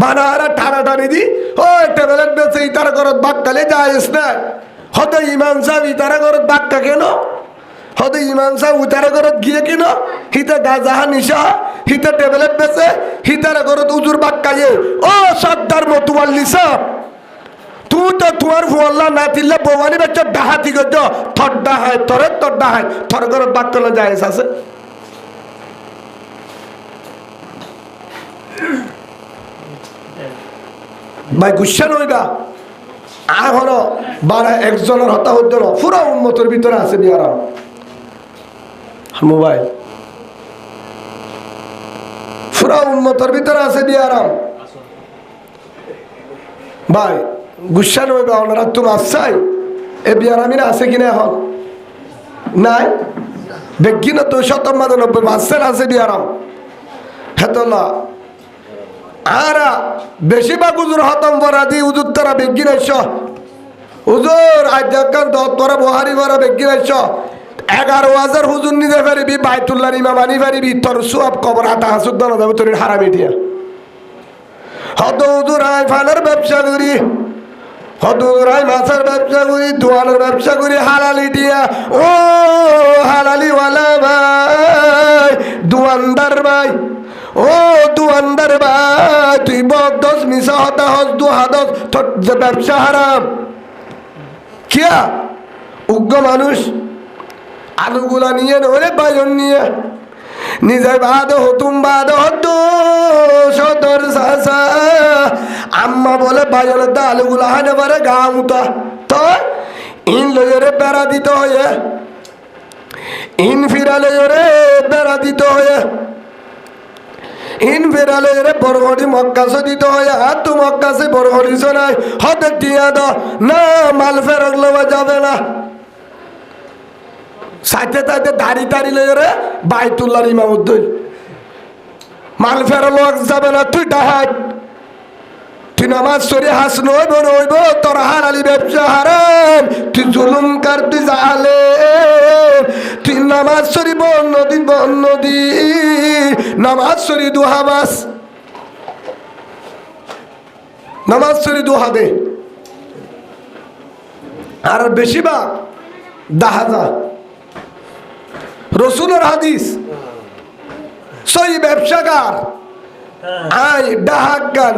বানারা টানাটানি দি ও টেবিলের বেঁচে ইতারা করত বাক্কালে যাইস না হয়তো ইমাম সাহেব ইতারা করত বাক্কা কেন হয়তো ইমাম সাহেব উতারা করত গিয়ে কেন হিতা গাজাহা নিশা হিতা টেবিলের বেঁচে হিতারা করত উজুর বাক্কায়ে ও সর্দার মতুয়াল্লি সাহেব তুই তো তোমার ফুয়াল্লা না তিল্লা বৌমানি বাচ্চা ডাহাতি গজ থর ডাহায় তোর ডাহায় থর করত বাক্কালে যাইস আছে ভাই গুসা নইবা এখনো বারা একজনের হতাহত না পুরো উম্মতের ভিতরে আছে বিয়ারাম মোবাইল পুরো উম্মতের ভিতরে আছে বিয়ারাম ভাই গুসা নইবা ওনারা তুমি আসছাই এ বিয়ারামিনা আছে কিনা এখন নাই বেগিনা 299 আছে বিয়ারাম হেতলা আরা বেশিরভাগ হুজুর হতম ভরা দি হুজুর তারা বেগিন আইস হুজুর আজ দেখান তোরা বহারি ভরা বেগিন আইস 11,000 হুজুর নিতে পারিবি বাইতুল্লাহ ইমাম আনি পারিবি তোর সব কবর হাতা হাসুদ না যাবে তোর হারামি দিয়া হত হুজুর আই ফানের ব্যবসা করি হত হুজুর আই মাছের ব্যবসা করি দোয়ানের ব্যবসা করি হালালি দিয়া ও হালালি ওয়ালা ভাই দোয়ানদার ভাই ও দুয়ান্দার ভাই তুই বদস মিশা হতা হস দুহাদস তোর ব্যবসা হারাম কিয়া উগ্র মানুষ আলুগুলা নিয়ে নরে বাজন নিয়ে নিজে বাদ হতুম বাদ হতো সদর সাসা আম্মা বলে বাজনের দা আলুগুলা হানে পারে গা মুতা তো ইন লজরে বেড়া দিতে হয়ে ইন ফিরালে জোরে বেড়া দিতে হয়ে ইন ফেরালে রে বরহরি মক্কাসে দিতে হয় আর তো মক্কাসে বরহরি শোনায় হতে টিয়া দাও না মাল ফেরত লওয়া যাবে না সাথে সাথে দাড়ি লয়ে রে বাইতুল্লাহর ইমামুদ্দিন মাল ফেরত লওয়া যাবে না তুই ডাহাই তুই নামাজ সরি হাস নইব তোর হারালি ব্যবসা হারাম তুই জুলুম কার তুই জালে তুই নামাজ সরি বন্নদি নামাজ সরি দুহাবাস নামাজ সরি দুহা দে আর বেশিরভাগ দাহাজা রসুলের হাদিস সই ব্যবসাকার আই ডাহাক গান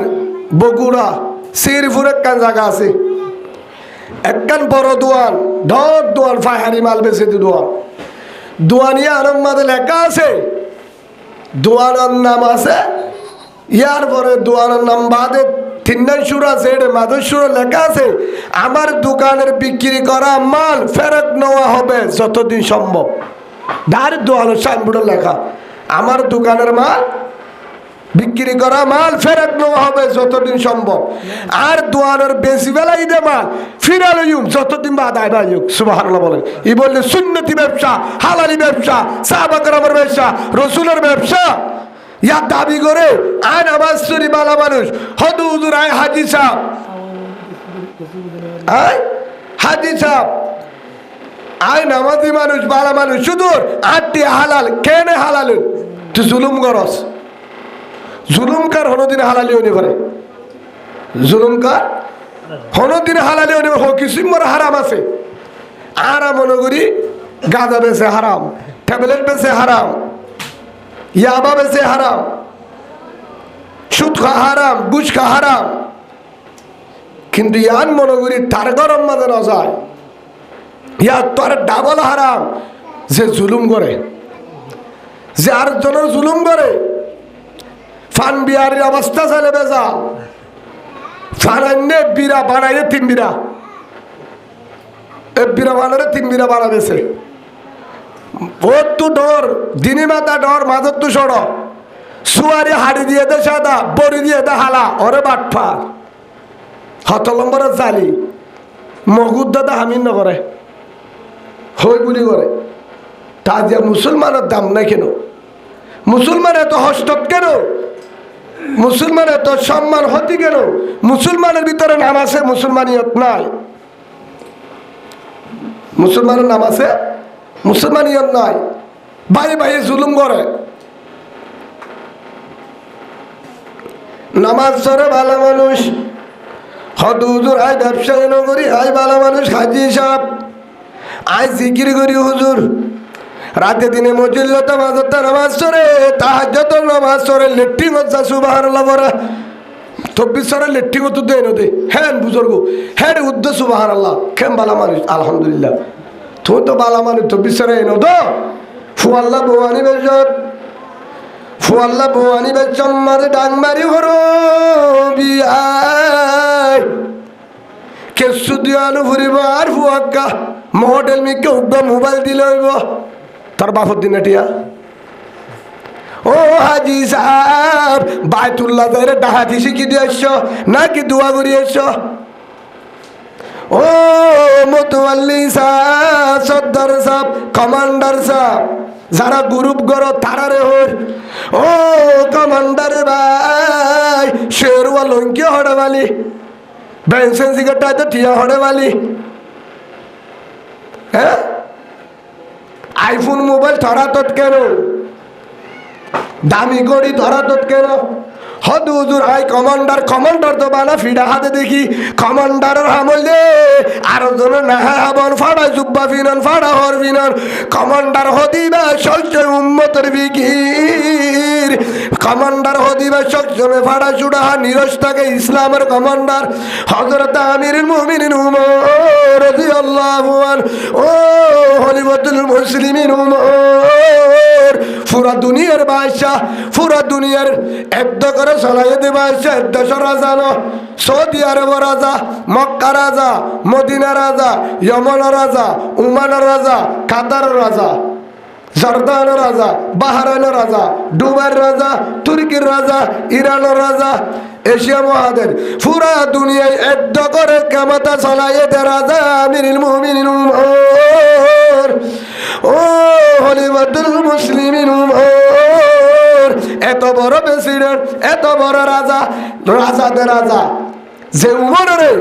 বগুড়া শ্রীপুর একখান জায়গা আছে একখান বড় দোয়ান ঢর দোয়ান ফাহারি মাল বেছে দোয়ানিয়া আরম্মাদে লেখা আছে দোয়ানের নাম আছে ইয়ার পরে দোয়ানের নাম বাদে তিনটান সুর আছে এটা মাদুর সুর লেখা আছে আমার দোকানের বিক্রি করা মাল ফেরত নেওয়া হবে যতদিন সম্ভব ডাইরেক্ট দোয়ানের সাইনবোর্ডে লেখা আমার দোকানের মাল বিক্রি করা মাল ফেরত নেওয়া হবে যতদিন সম্ভব আর দোয়ানের বেশি বেলাই দে মাল ফিরালো যতদিন বাদ আয় সুবহানাল্লাহ বলেন ই বললে সুন্নতি ব্যবসা হালালি ব্যবসা সাহাবা কেরামের ব্যবসা রসুলের ব্যবসা ইয়া দাবি করে আয় নামাজ শরীফ বালা মানুষ হদু হুজুর আয় হাজি সাহেব আয় হাজি সাহেব আয় নামাজি মানুষ বালা মানুষ শুধু আটটি হালাল কেনে হালাল তুই জুলুম করস জুলুমকার হনদিনে হালালিও নি পারে জুলুমকার হনদিনে হালালিও নি কিছু মর হারাম আছে আরাম মনে করি গাঁজা বেছে হারাম ট্যাবলেট বেছে হারাম ইয়াবা বেছে হারাম সুদ খা হারাম ঘুষ খা হারাম কিন্তু ইয়ান মনে করি তার গরম মাঝে না যায় ইয়া তোর ডাবল হারাম যে জুলুম করে যে আর জনের জুলুম করে ফান বিহারের অবস্থা চলে বেজা ফানান্নে বিরা বানাইলে 3 বিরা এ বিরা বানালে 3 বিরা বানাবেছে বহুত তো ডর দিনে মাথা ডর মাজত তো সড় সুয়ারি হাড়ি দিয়ে দে সাদা বড়ি দিয়ে দে হালা ওরে বাটফার হত লম্বরের জালি মগুদ দাদা হামিন না করে হই বুলি করে তা যে মুসলমানের দাম নাই কেন মুসলমান এত হস্তক কেন? মুসলমান এত সম্মান হতি কেন? মুসলমানের ভিতরে নাম আছে, মুসলমানিয়ত নাই। মুসলমানের নাম আছে, মুসলমানিয়ত নাই। ভাই ভাই জুলুম করে। নামাজ পড়ে ভালো মানুষ, হয়তো হুজুর আই ব্যবসা করি, আই ভালো মানুষ, হাজি সাহেব আই জিকির করি হুজুর, রাতে দিনে মজুল্লতা মাঝতা নামাজ পড়ে, তাহাজ্জুদ নামাজ পড়ে, লেট্রিন হচ্ছে সুবহানাল্লাহ পড়ে, তকবীর পড়ে, লেট্রিন তো দেন ওদে, হ্যাঁ বুজুর্গ, হ্যাঁ উদ্দ সুবহানাল্লাহ, কেম বালা মানুষ, আলহামদুলিল্লাহ। তুমি তো বালা মানুষ, তকবীর পড়ে এনো তো ফুয়াল্লাহ বউয়ানি বেজত, ফুয়াল্লাহ বউয়ানি বেচম মাঝে ডাংমারি হরো বিয়ায় কেসু দিয়ানো ফুরিব আর ফুয়াক্কা মডেল মিকে উগ্র মোবাইল দিলে হইব তার বাপর দিন এটিয়া। ও হাজি সাহেব বায়তুল্লাহ যাইরে ডাহাতি শিখি দিয়ে এসছ নাকি দোয়া করি এসছ? ও মতোয়াল্লি সাহেব, সর্দার সাহেব, কমান্ডার সাহেব, যারা গ্রুপ করো তারারে হর, ও কমান্ডার ভাই শেরওয়া লঙ্কি হড়ে বালি, বেনসেন সিগারেট তো টিয়া হড়ে বালি, হ্যাঁ আইফোন মোবাইল ধরা তোত কেন? দামি গড়ি ধরা তোত কেন? হদ হুজুর আই কমান্ডার, কমান্ডার তো বানা ফিডা হাতে দেখি কমান্ডারের হামলে আরো জন না হাবন ফাড়া জুব্বা ফিনন ফাড়া হর ফিনন, কমান্ডার হদিবা সহ্য উম্মতের বিকির, কমান্ডার হদিবা সক্ষমে ফাড়া চুড়া নিরস্তাকে ইসলামের কমান্ডার হযরত আমিরুল মুমিনিন উমর রাদিয়াল্লাহু আনহু, ও খলিফাতুল মুসলিমিন উমর, পুরা দুনিয়ার বাদশা, পুরা দুনিয়ার একদ করে চলাই দেবা, দেশের রাজা ন, সৌদি আরব রাজা, মক্কা রাজা, মদিনা রাজা, ইয়মন রাজা, উমানের রাজা, কাতার রাজা, জর্দান রাজা, বাহরাইনের রাজা, দুবাইয়ের রাজা, তুর্কির রাজা, ইরানের রাজা, এশিয়া মহাদেশ পুরা দুনিয়ায় একদ করে ক্ষমতা চলাই দে রাজা আমিরুল মুমিনিন উমর, ও খলিফাতুল মুসলিমিন উমর, এত বড় প্রেসিডেন্ট, এত বড় রাজা, রাজাদের রাজা যে উমর রে,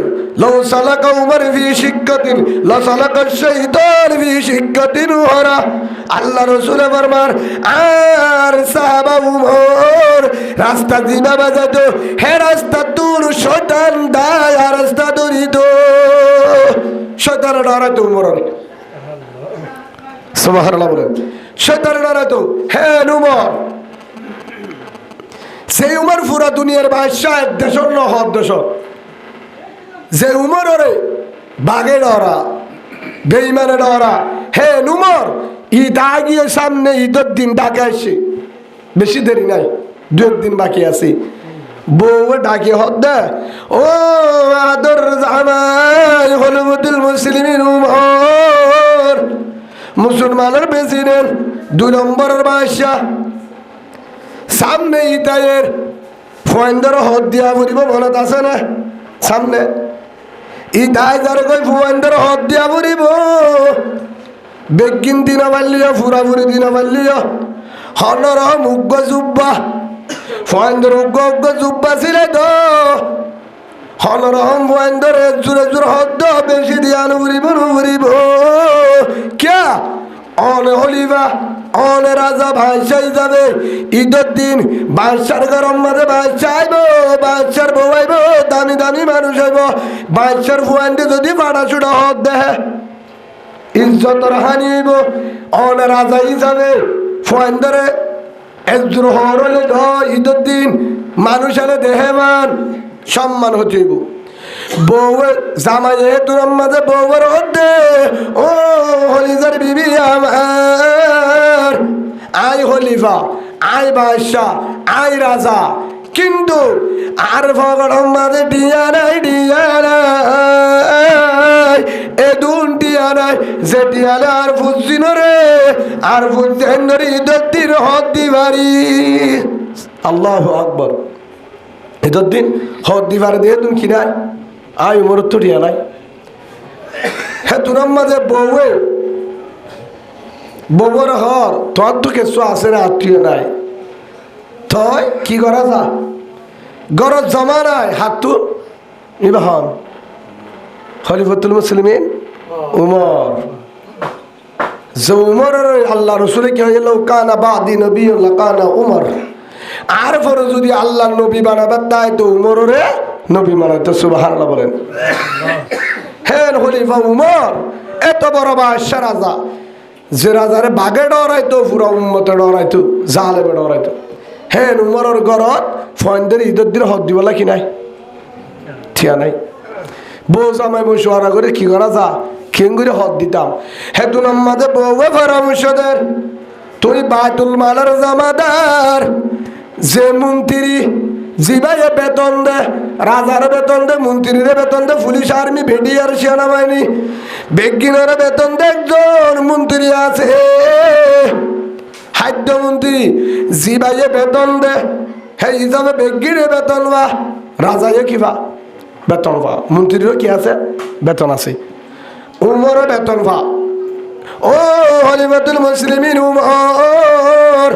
লৌ সালাকা উমর ফি শিক্কাতিন লা সালাকা শাইতান ফি শিক্কাতিন উহরা, আল্লাহ রাসূল ফরমান আর সাহাবা উমর রাস্তা দিনা বাজাতো, হে রাস্তা দূর শয়তান দায় আর রাস্তা দরিত, শয়তান ডরাতো উমর, সুবহানাল্লাহ বলেন, শয়তান ডরাতো, হে উমর। সেই উমর পুরা দুনিয়ার বাদশা, এক দেশের ন হদ দেশ, যে উমর রে বাঘে ডরা, বেঈমানে ডরা, হে উমর ঈদ আগিয়ে সামনে, ঈদের দিন ডাকে আসছে, বেশি দেরি নাই, 2 দিন বাকি আছে, বউ ডাকে হদ দে, ও আদর জামাই খলিফাতুল মুসলিমিন উমর, মুসলমানের প্রেসিডেন্ট, 2 নম্বরের বাদশা, সামনে ইতায়ের ফুয়াইন্দর হদ দিয়া ফুরিব, মনত আছে না? সামনে ইতাই যার কই ফুয়াইন্দর হদ দিয়া ফুরিব, বেগিন দিনা পারলিও, ফুরাফুরি দিনা পারলিও, হনর উগ্র জুব্বা, ফুয়াইন্দর উগ্র উগ্র জুব্বা ছিল তো, হনর ফুয়াইন্দর জোরে জোরে হদ বেশি দিয়া নুরিব নুরিব, ক্যা অনে হলিবা অনে রাজা ভাইসাই যাবে, ঈদের দিন বাদশার গরম মাঝে বাদশা আইব, বাদশার বউ আইব, দামি দামি মানুষ আইব, বাদশার ফুয়ান্ডে যদি ফাড়া ছুড়া হদ দেহে ইজ্জতর হানি হইব, অনে রাজাই যাবে, ফুয়ান্ডরে একজোর হর হলে ঈদের দিন মানুষ আলে দেহে মান সম্মান হতে হইব, বউয়ের জামাই তোর মাঝে বউয়ের হদে, ও হলিজার বিবি আমার, আই হলিফা, আই বাদশা, আই রাজা, কিন্তু আর ফগড় মাঝে ডিয়া নাই, ডিয়া নাই, এ দুন ডিয়া নাই, যে ডিয়ালে আর ফুজিন রে, আর ফুজেন রে ঈদের দিন হদ দিবারি, আল্লাহু আকবার, ঈদের দিন হদ দিবারে দিয়ে তুমি কি নাই, আই উমর তো ডিয়া নাই, হ্যাঁ তোর মাঝে বউয়ের হর তোর তো কিছু আছে না, আত্মীয় নাই, তয় কি করা যা গরজ জমা নাই হাতু ইবাহন খলিফাতুল মুসলিমিন উমর যে উমরের আল্লাহ রসুলে কি হয়ে গেল কানা বাদি নবী কানা উমর আর পরে যদি আল্লাহ নবী বানাবার তাই তো উমরে নবী বানাইতো সুবহানাল্লাহ বলেন হ্যাঁ খলিফা উমর এত বড় বাদশা রাজা যে রাজারে বাঘে ডরাইতো পুরা উম্মতে ডরাইতো জালেমে ডরাইতো হ্যাঁ উমরের ঘরত ফয়েন্দের ঈদের দিন হদ দিবলা কি নাই ঠিয়া নাই বউ জামাই মশওয়ারা করে কি করা যা খেঙ্গুরে হদ দিতাম হ্যাঁ দু নম্বরে বউয়ে পরামর্শদের তুই বায়তুল মালের জামাদার যে মন্ত্রী জিবাইয়ে বেতন দে রাজার বেতন দে মন্ত্রীরে বেতন দে পুলিশ আর্মি ভেডিয়ার সেনাবাহিনী বেগিনের বেতন দে একজন মন্ত্রী আছে খাদ্য মন্ত্রী জিবাইয়ে বেতন দে হে হিসাবে বেগিরে বেতন বা রাজাইয়ে কিবা বেতন পা মন্ত্রীরও কি আছে বেতন আছে উমরও বেতন পা ও খলিফাতুল মুসলিমিন উমর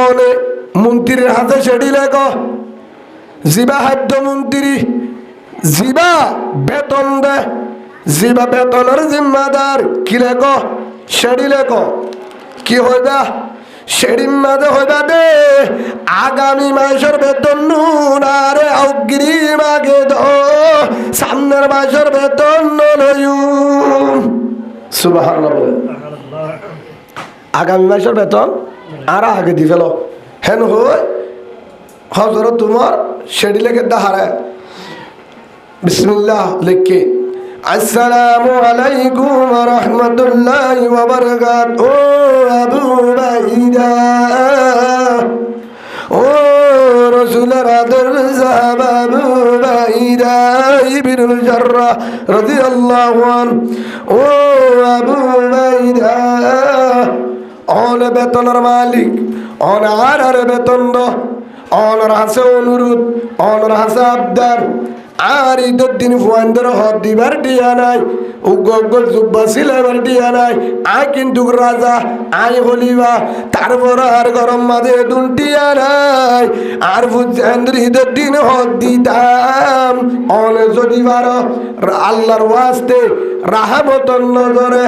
অনেক মন্ত্রীর হাতে সেডি লেখ জিবা খাদ্য মন্ত্রী জিবা বেতন দে জিবা বেতনের জিম্মাদার কি লেখ সেডি লেখ কি হইবা সেডির মাঝে হইবা দে আগামী মাসের বেতন নুন আরে অগ্রিম আগে দ সামনের মাসের বেতন নয়ুম সুবহানাল্লাহ আগামী মাসের বেতন আর আগে দি ফেলো হেন হই হজরত তোমার সেডি লেগে দাহারে বিসমিল্লাহ লিখে আসসালামু আলাইকুম ওয়া রাহমাতুল্লাহি ওয়া বারাকাতুহু আবু বাইদা ও রাসূলের আদর সাহাবা আবু বাইদা ইবনুল জাররাহ রাদিয়াল্লাহু আনহু ও আবু বাইদা অন বেতনের মালিক অন আর বেতন দো অনর হাসে অনুরোধ অনর হাসে আবদার আর ঈদের দিন ফুয়ানদের হদ দিবার দিয়া নাই উগ্র জুব্বা সিলাইবার দিয়া নাই আয় কিন্তু রাজা আয় হলিবা তারপর আর গরম মাঝে দুলটিয়া নাই আর ফুয়ানদের ঈদের দিন হদ দিতাম অনে যদি বারো আল্লাহর ওয়াস্তে রাহামতন নজরে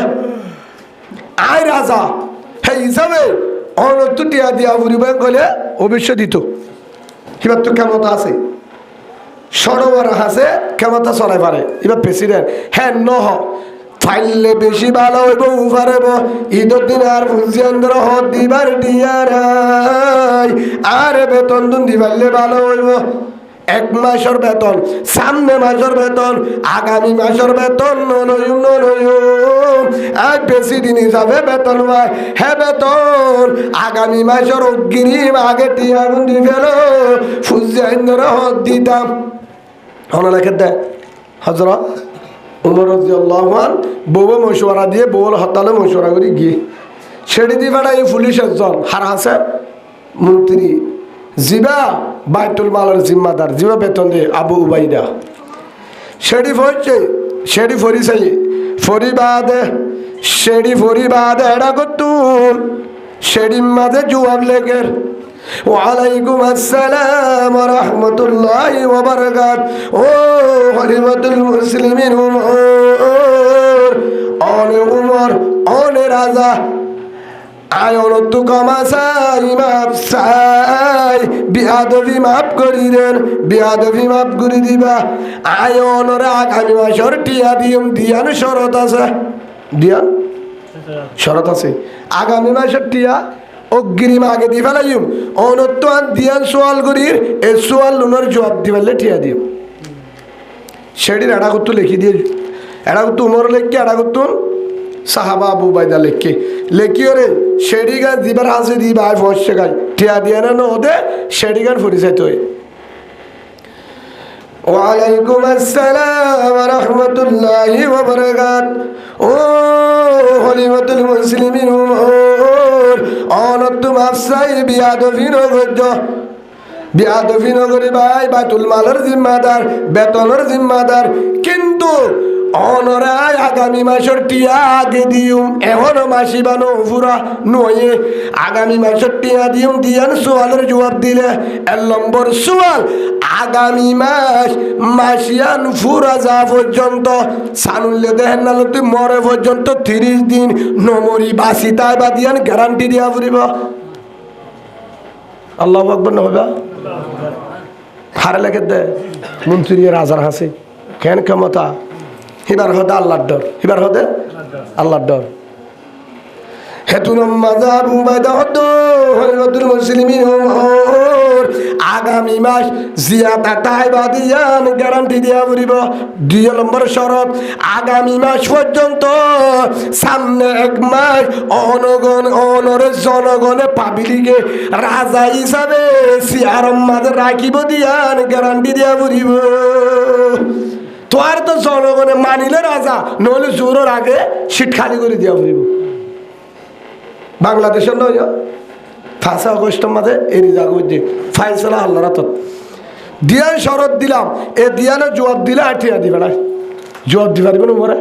আয় রাজা হে হিসাবে অনত্য টিয়া দিয়া ফুরিবে গলে অবশ্য দিত এবার তো ক্ষমতা আছে সরোবর আছে ক্ষমতা চলাই পারে এবার প্রেসিডেন্ট হ্যাঁ নহ ফাইলে বেশি ভালো হইব পারব ঈদের দিন আর ফুজিয়ান্দ্র হদ দিবার দিয়ার আর বেতন দুন দিবারলে ভালো হইব এক মাসের বেতন সামনে মাসের বেতন আগামী মাসের বেতন নয়ুম আর বেশি দিন হিসাবে বেতন হয় হ্যাঁ বেতন আগামী মাসের অগ্রিম আগে টিয়া গুন্ডি ফেল ফুজিয়ান্দ্র হদ দিতাম হনালেখে দেয় হজরত উমর রাদিয়াল্লাহু আনহু বউ মশওয়ারা দিয়ে বউর হতালে মশওয়ারা করে গিয়ে ছেড়ে দিয়ে বেড়াই পুলিশ একজন হার হাসে মন্ত্রী জিবা বাইতুল মালের জিম্মাদার জিবা বেতন দে আবু উবাইদা শেরিফ হচ্ছে শেরিফ হরিসাই ফরিবাদে শেরি ফরিবাদে এরা করতুন শেরির মাঝে জবাব লেগের ওয়ালাইকুম আসসালাম ওয়া রাহমাতুল্লাহি ওয়া বারাকাতুহু ও খলিফাতুল মুসলিমিন উমর অনে উমর অনে রাজা আয়ন তু কমাসাই মাপ সাই বিয়াদবি মাপ করি দেন বিয়াদবি মাপ করে দিবা আয়ন রে আগামী মাসের টিয়া দিম দিয়ান শরত আছে দিয়ান শরত আছে আগামী মাসের টিয়া অগ্রিম আগে দি ফেলাইম অনত্য দিয়ান সোয়াল করির এ সোয়াল লোনের জবাব দিবালে টিয়া দিম সেটির এড়া করতো লিখি দিয়ে এড়া করতো উমর লেখকে এড়া করতো সাহাবা আবু বাইদা লেখকে লেখিও রে সেডি গান দিবার হাসে দি ভাই ফসে গাই টিয়া দিয়া না ওদে সেডি গান ফুরি যাইতে হয় ওয়ালাইকুম আসসালাম ওয়া রাহমাতুল্লাহি ওয়া বারাকাতুহু ও খলিফাতুল মুসলিমিন উমর অনত মাফসাই বিয়াদফি নগজ বিয়াদফি নগরি ভাই বাইতুল মালের জিম্মাদার বেতনের জিম্মাদার কিন্তু অনরায় আগামী মাসের টিয়া আগে দিউম এখনো মাসি বানো ফুরা নয়ে আগামী মাসের টিয়া দিউম দিয়ান সোয়ালের জবাব দিলে 1 নম্বর সোয়াল আগামী মাস মাসিয়ান ফুরা যা পর্যন্ত সানুল্লে দেহেন না তুই মরে পর্যন্ত 30 দিন নমরি বাসি তাই বা দিয়ান গ্যারান্টি দিয়া ফুরিব আল্লাহু আকবার না হবে হারে লেগে দে মন্ত্রী রাজার হাসি কেন ক্ষমতা এবার হতে আল্লাহর ডর এবার হতে আল্লাহর ডর হেতুন মাযাব উবাইদা হদ হযরতুল মুসলিমিন আগামী মাস জিয়াদা তাইবা দিয়ান গ্যারান্টি দিয়া বলিব 2 নম্বর শরত আগামী মাস পর্যন্ত সামনে 1 মাস অনরে জনগণে পাবলিকে রাজা হিসাবে সিয়ারম মাঝে রাখিব দিয়ান গ্যারান্টি দিয়া বলিব তোর তো জনগণে মানিলে রাজা নইলে জোরের আগে সিট খালি করে দিয়া বলিব বাংলাদেশের নয় 5 আগস্টের মাঝে এরি জাগতে ফাইসলা আল্লাহর হাতত দিয়ান শরৎ দিলাম এ দিয়ানের জবাব দিলে আঠিয়া দিবে না জবাব দিতে পারবে না উমরে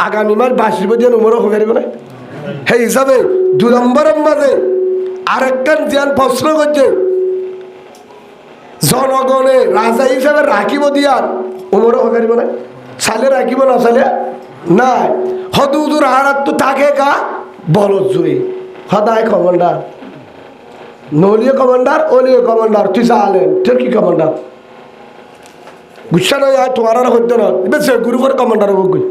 আগামী মাস 22 দিন উমরে হয়ে পারবে না সেই হিসাবে 2 নম্বরের মাঝে আরেকটা দিয়ান প্রশ্ন করছে জনগণে রাজা হিসাবে রাখিব দিয়ান উমরে হয়ে পারবে না সালে রাখিব না সালে নাই হদুদুর হারাত তো থাকে কা বল জুই হদায় কমান্ডার নলিও কমান্ডার ওলিও কমান্ডার তুই চালেন তোর কি কমান্ডার গুসা নয় তোমার আর হইতে না এবার যে গ্রুপের কমান্ডার হবো গই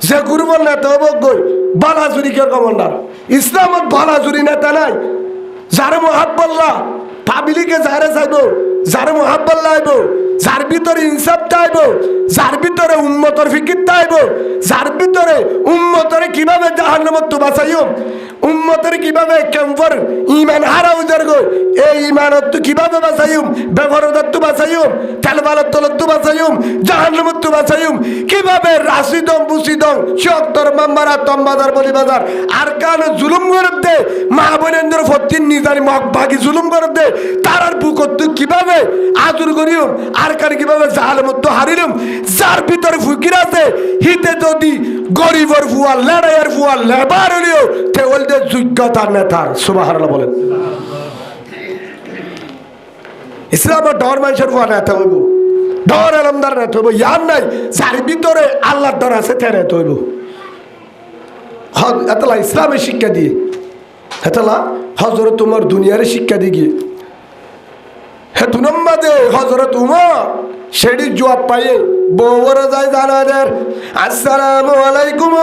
যে গ্রুপের নেতা হবো গই বালাজুরি কে কমান্ডার ইসলামত বালাজুরি নেতা নাই যারে মহাব্বল্লা পাবলিকে যারে চাইব যারে মহাব্বল্লা আইব যার ভিতরে ইনসাফ চাইব যার ভিতরে উম্মতর ফিকির চাইব যার ভিতরে উম্মতরে কিভাবে জাহান্নামত তো বাঁচাইম উম্মতরে কিভাবে কেমফর ইমান হারাও যারগো এই ইমানত তো কিভাবে বাঁচাইম বেফরদাত তো বাঁচাইম তেলবালত তলত তো বাঁচাইম জাহান্নামত তো বাঁচাইম কিভাবে রাশিদম বুসিদম শক্তর মাম্মারা তম্বাদার বলি বাজার আর কান জুলুম করে দে মা বোনেন্দ্র ফতিন নিজানি মক ভাগি জুলুম করে দে তারার বুকত তো কিভাবে আদর করিম আর কার কিভাবে জাহান্নামত তো হারিলাম যার ভিতরে ফকির আছে হিতে যদি গরিবর ফুয়া লড়াইয়ের ফুয়া লেবার হলিও তেল দে যোগ্যতার নেতার সুবহানাল্লাহ বলেন ইসলামের ডর মানুষের ফুয়া নেতা হইব ডর আলমদার নেতা হইব ইয়ার নাই যার ভিতরে আল্লাহর ডর আছে তে নেতা হইব এতলা ইসলামের শিক্ষা দিয়ে এতলা হযরত উমর দুনিয়ার শিক্ষা দিয়ে গিয়ে হে তুনম্মাদে হযরত উমর সেটি জবাব পাইয়ে বউর যায় জানাদের আসসালামু আলাইকুম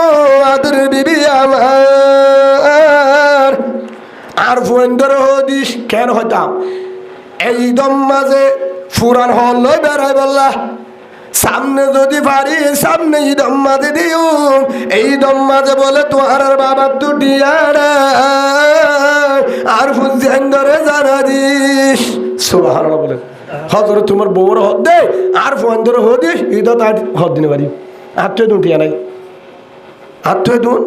আদর বিবি আমার আর ফুয়েন্দর হদিস কেন হতাম এই দম মাঝে ফুরান হল লই বেড়াই বললা সামনে যদি পারি সামনে এই দম মাঝে দিও এই দম মাঝে বলে তোমার বাবা দুটি আর ফুয়েন্দরে জানা দিস সুবহানাল্লাহ বলেন হজরত তোমার বউর হদ দে আর ফুয়েন্দর হদিস ঈদত আর হদ দিনে পারি আত্মীয় দুন টিয়া নাই আত্মীয় দুন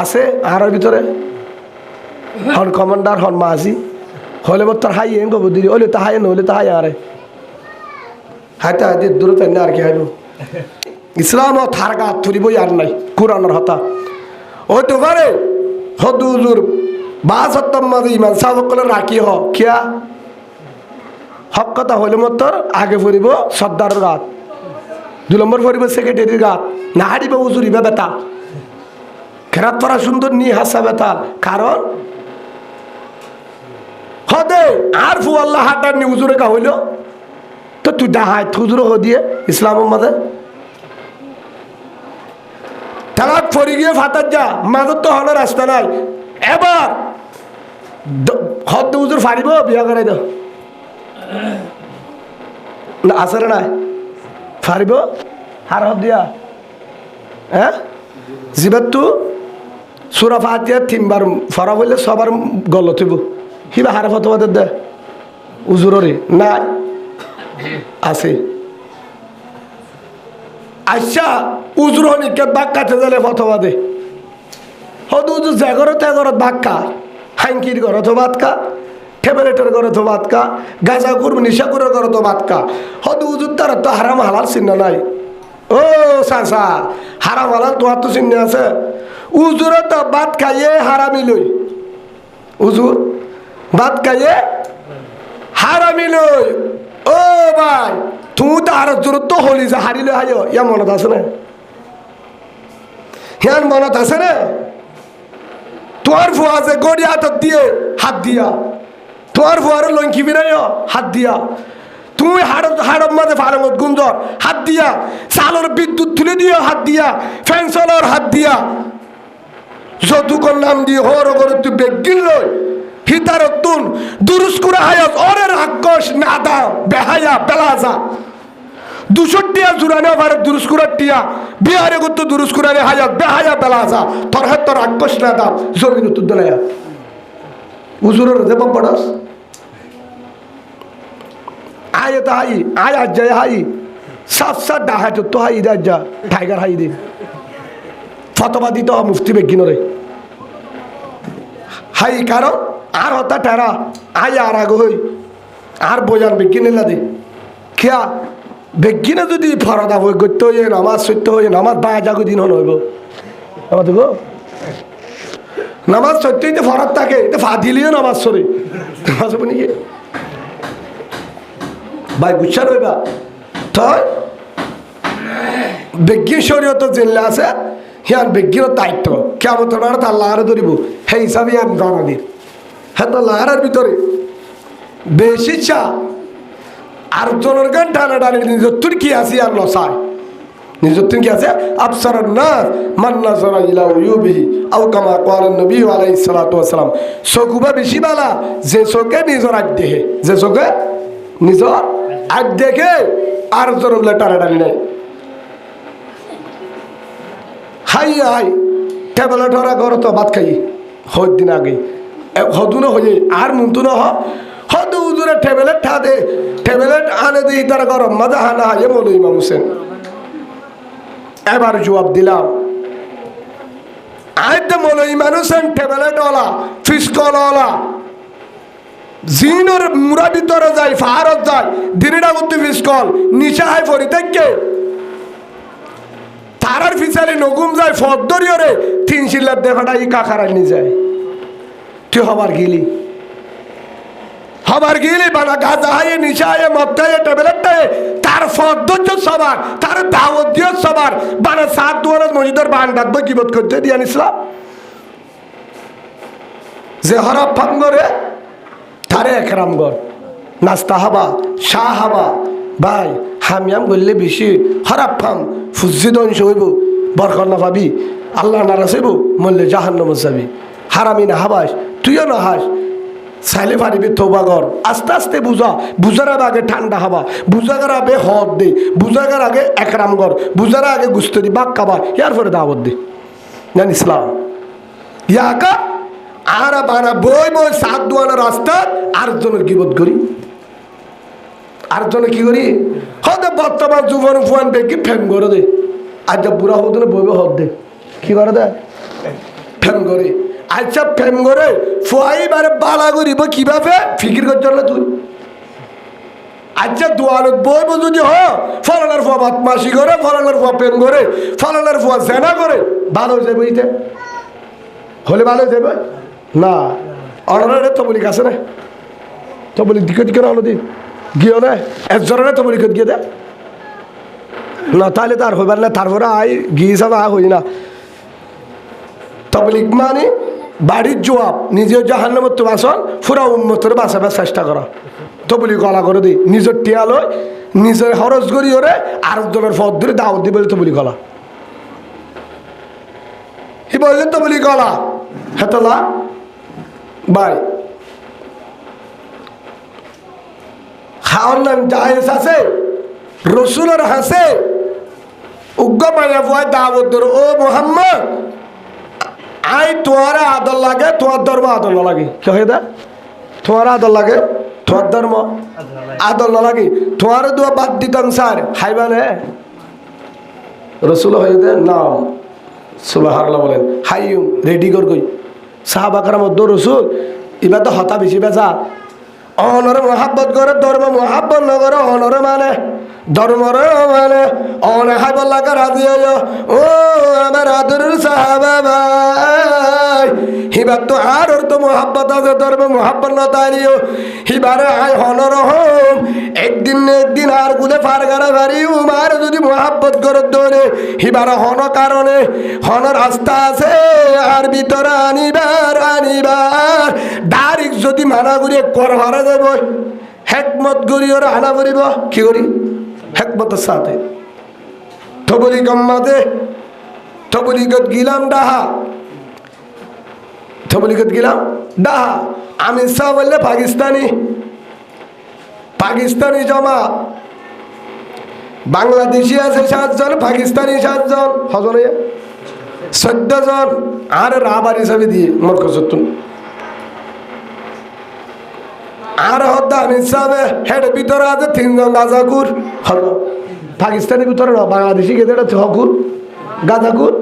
আছে আর ভিতরে হন কমান্ডার হন মাঝি হলে মত তার হাই এম গবো দিলি ওলে তাহাই নলে তাহাই আরে হাইতে হাইতে দূরে তাই না আর কি হাইব ইসলাম ও থারগা থুরি বই আর নাই কুরআনের হতা ওই তো পারে হদুজুর বাস হত্তম মাঝে ইমান সাবকলে রাখি হ কিয়া হক কথা হলে মত আগে ফুরিব সর্দার রাত 2 নম্বর ফুরিব সেক্রেটারির গাত না হারিব উজুরিবে বেতা খেরাত পরা সুন্দর নি হাসা বেতাল কারণ হদে আর ফু আল্লাহ হাটার নি উজুরে কা হইল তো তুই ডাহাই হুজুর হ দিয়ে ইসলামের মাঝে তালাক ফরি গিয়ে ফাটার যা মাঝের তো হলো রাস্তা নাই এবার হদ উজুর ফারিব বিয়া করাই দাও না আসরে নাই ফারিব হার হদ দিয়া হ্যাঁ জিবাত তু সুরা ফাতিহা 3 বার ফরা বললে সবার গলত হইব হিবা হারে ফতোয়া দে উজুররে না আছে আচ্ছা উজুর হনিকে বাক্কাতে গেলে ফতোয়া দে হদ উজুর জাগর তেগর বাক্কা হাঙ্কির ঘর তো বাতকা ট্যাবলেটের ঘরে তো বাতকা গাঁজা করবো নিশা করে ঘরে তো বাতকা হদ উজুর তার তো হারাম হালাল চিহ্ন নাই ও চাচা হারাম হালাল তোমার তো চিহ্ন আছে। উজুরে তো ভাত খাইয়ে হারামি লই, উজুর ভাত খাইয়ে হারামি লই। ও ভাই তুমি তো আর জোর তো হলি যে হারিলে হাই ইয়া মনত আছে না? হিয়ান মনত আছে না? তোমার ফুয়া যে গড়ি হাতত দিয়ে হাত দিয়া, তোমার ফুয়ার লঙ্কি বিনাই হাত দিয়া, তুমি হাড়ব মাঝে ফারমত গুঞ্জর হাত দিয়া, চালর বিদ্যুৎ তুলে দিও হাত দিয়া, ফ্যান চালার হাত দিয়া, যতুকর নাম দিয়ে হর করে তুই বেগিন লই হিতার তুন দুরুস্কুরা হায়াত অরের আক্কস না দাও বেহায়া বেলাজা 200 টিয়া জুরানে ভারে দুরুস্কুরার টিয়া বিহারে করতো দুরুস্কুরারে হায়াত বেহায়া বেলাজা তোর হাত তোর আক্কস না দাও জমিন তুই দলায়া উজুরের দেব পড়াস আয় তো হাই আয় আজ যায় হাই সাত সাত ডাহাই তো হাই দে যা টাইগার হাই দে ফতোয়া দিত মুফতি বেগিনরে হাই কারণ আর হতা টেরা আই আর আগ হই আর বয়ান বেগিনে না দে খেয়া বেগিনে যদি ফরদা হয়ে করতে হয়ে নামাজ সত্য হয়ে নামাজ বা জাগো দিন হন হইব আমার তো নামাজ সত্যই তো ফরদ থাকে তো ফাদিলিও নামাজ সরে নামাজ হবে নাকি ভাই গুচ্ছা রইবা তই বেগিন শরীয়ত জেনলে আছে হিয়ান বেগিনের দায়িত্ব কেমন তোমার আল্লাহ আরো ধরিব সেই হিসাবে আমি জানাদির হ্যাঁ তো লাহারের ভিতরে বেশি চা আর জনের গান টানা টানি নিজত্বর কি আছে আর নসায় নিজত্বর কি আছে আফসারান নাস মান নাযারা ইলা উয়ুবিহি আও কামা ক্বালা নবী আলাইহিস সালাতু ওয়াস সালাম চকুবা বেশি বালা যে চোখে নিজর আগ দেখে যে চোখে নিজর আগ দেখে আর জনের টানা টানি নাই হাই হাই টেবলে ধরা ঘর তো ভাত খাই হদ দিন আগে হদু না হয়ে আর মুন্তু না হদু উজুরে টেবলেট ঠা দে টেবলেট আনে দিই তার গরম মজা হানা হাজে বলো ইমাম হোসেন এবার জবাব দিলাম আইতে বলো ইমাম Hossain tablet OLA ফিসকল OLA জিনোর Mura ভিতরে যায় ফাহারত যায় দিনটা করতে ফিসকল নিচা হাই ফরি থেকে তারার ফিসালে নগুম যায় ফদ্দরিও রে 3 শিলার দেখাটা ই কাকারাই নিয়ে যায় তুই হবার গিলি বানা গাজা হাইয়ে নিশা হাইয়ে মত্তায় টেবলেটটায় তার ফদ্দর্য সবার তার দাওয়াত দিও সবার বানা 7 দুয়ারের মসজিদের বান ডাকবো কি বোধ করতে দিয়ান ইসলাম যে হরফ ফাম করে তারে একরাম কর নাস্তা হাবা শাহ হাবা ভাই হামিয়াম বললে বেশি হরফ ফাম ফুজি দংশ হইব বরকত না পাবি আল্লাহ নারাজ হইব মরলে জাহান্নামে যাবি হারামি না হাবাস তুইও না হাস চাইলে পারিবি তওবা কর আস্তে আস্তে বুঝার আগে ঠান্ডা হবা বুঝাগার আগে হদ দে বুঝাগার আগে একরাম কর বুঝার আগে গুস্ত দি বাক খাবা ইয়ার পরে দাওয়াত দে জান ইসলাম ইয়াকা আর বানা বই 7 দুয়ারের রাস্তা আর জনের গিবত করি আর জনে কি করি হদে বর্তমান যুবন ফুয়ান বেকি ফেম করে দে আজ বুড়া হতে বইবে হদ দে কি করে দে ফেম করে আচ্ছা ফেম করে ফুয়াই বারে বালা করিব কিভাবে ফিকির করছ না তুই আচ্ছা দোয়ালত বইব যদি হ ফলানার ফুয়া বদমাশি করে ফলানার ফুয়া প্রেম করে ফলানার ফুয়া জেনা করে ভালো হয়ে যাবে ইতে হলে ভালো হয়ে যাবে না অনারে তো বলি কাছে না তো বলি দিকে দিকে না দি গিয়েও না একজনের তো বলি গিয়ে দে না তাহলে তার হইবার না তারপরে আই গিয়ে হিসাবে হই না তবলিগ মানে বাড়ির জবাব নিজেও জাহান্নামত তো বাসন পুরা উম্মতের বাঁচাবার চেষ্টা করা তবলিগ গলা করে দি নিজের টিয়া লয় নিজের খরচ করি ওরে আর জনের ফদ ধরে দাওয়াত দি বলে তবলিগ গলা হি বললেন তবলিগ গলা হেতলা ভাই খাওয়ার নাম জায়েজ আছে রসুলের হাসে উগ্র মায়া ভয় দাওয়াত ধরো ও মোহাম্মদ আই তোমার আদর লাগে তোমার ধর্ম আদর না লাগে কি হয়ে দা তোমার আদর লাগে তোমার ধর্ম আদর না লাগে তোমার দোয়া বাদ দিতাম স্যার হাইবানে রসুল হয়ে দে নাম সুবহানাল্লাহ বলেন হাইয়ুম রেডি কর কই সাহাবাকার মধ্যে রসুল এবার তো হতা বেশি বেচা অনরে মহাব্বত করে ধর্ম মহাব্বত নগরে অনরে মানে ধর্মর মানে অনে হাইবল্লা করা দিয়ে ও আমার আদরের সাহাবা ভাই হিবার তো আর ওর তো মোহাব্বত আছে ধর্ম মোহাব্বত না তারিও হিবারে আয় হনর হোম একদিন আর গুলে ফার করা পারি উমার যদি মোহাব্বত করে ধরে হিবার হন কারণে হনর রাস্তা আছে আর ভিতরে আনিবার ডাইরেক্ট যদি মানা করি কর ভাড়া দেব হেকমত করি ওরা আনা করিব কি করি হেকমতের সাথে থবলি গম্মাতে থবলিগত গিলাম ডাহা থবলিগত গিলাম ডাহা আমির শাহ বললে পাকিস্তানি জমা বাংলাদেশি আছে 7 জন পাকিস্তানি 7 জন হজরে 14 জন আর রাবার হিসাবে দিয়ে মরকজতুন আর হদ্দা আমির সাহেব হেড ভিতরে আছে 3 জন গাজাকুর হলো পাকিস্তানি ভিতরে না বাংলাদেশি গেছে এটা হকুর গাজাকুর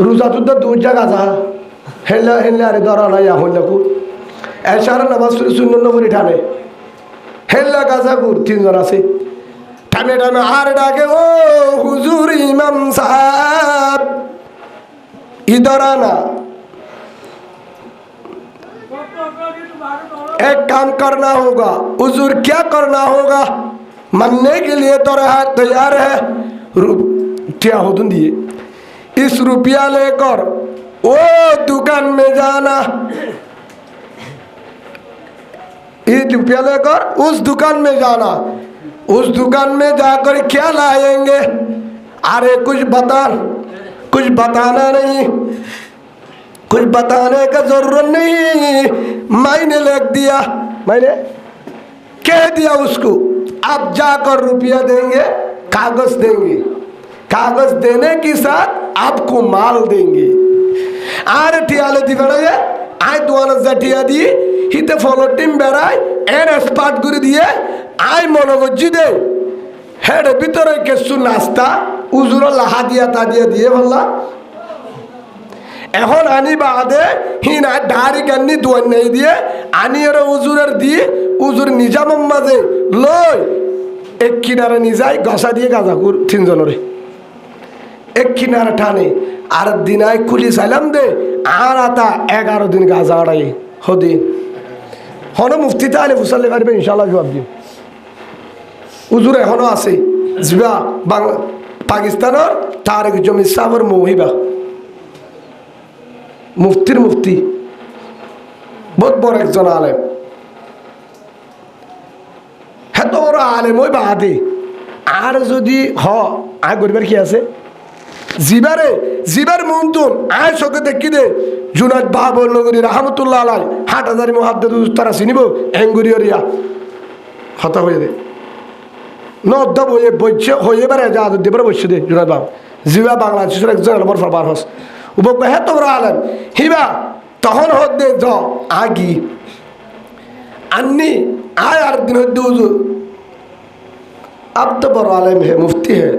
রোজাতুদ্দা 2 গাজা হেল্লা আরে ধরা নাই হল্লাকুর এশার নামাজ সুন্নত করে ঠানে হেল্লা গাজাকুর 3 জন আছে টানে আর ডাকে ও হুজুর ইমাম সাহেব इधर आना एक काम करना होगा हुजूर क्या करना होगा मरने के लिए तो तैयार है क्या हो दिए इस रुपया लेकर वो दुकान में जाना ये रुपया लेकर उस दुकान में जाना उस दुकान में जाकर क्या लाएंगे अरे कुछ बताना नहीं कुछ बताने का जरूरत नहीं मैंने लिख दिया मैंने कह दिया उसको आप जाकर रुपया देंगे कागज देंगे कागज देने के साथ आपको माल देंगे आरे टियाले दी बेड़ाए आय दुआना जटिया दी हिते फॉलो टीम बेड़ाए एन स्पार्ट गुरी दिए आय मनोबज्जी दे हेड ভিতরে কিছু নাস্তা উজুর লাহা দিয়া তা দিয়ে বললা এখন আনি বাদে হিনা ডারি গান্নি দোয়ান নেই দিয়ে আনি এর উজুরের দিয়ে উজুর নিজাম মাঝে লই এক কিনারে নিজাই গসা দিয়ে গাজাকুর 3 জনরে এক কিনারে টানে আর দিনাই খুলি সালাম দে আর আতা 11 দিন গাজা আড়াই হদি হন মুফতি তালে ফুসালে পারবে ইনশাআল্লাহ জবাব দিও উজুর এখনো আছে জিবা পাকিস্তানের তারেক জমির সাহেবের মহিবা মুফতির মুফতি বহুত বড় একজন আলেম হ্যাঁ তো বড় আলেম ওই বাদে আর যদি আয় গরিবের কি আছে জিবার মন্তুন আয় চোখে দেখি দে জুনাদ বাহাবুর নগরী রহমতুল্লাহ আলাই 8,000 মুহাদ্দিস তারা চিনিব এঙ্গুরিয়রিয়া হতা হয়ে দে নদ্দা বইয়ে বইছে হয়ে বেড়ে যা দেবার বসছে দে জুনাদ বাবু জিবা বাংলাদেশের একজন আলমর ফরবার হস উপক হ্যাঁ তোমরা আলেম হিবা তখন হদ্দে জ আগি अन्नी आय 8 दिन हुजूर अब तो बड़ा आलिम है मुफ्ती है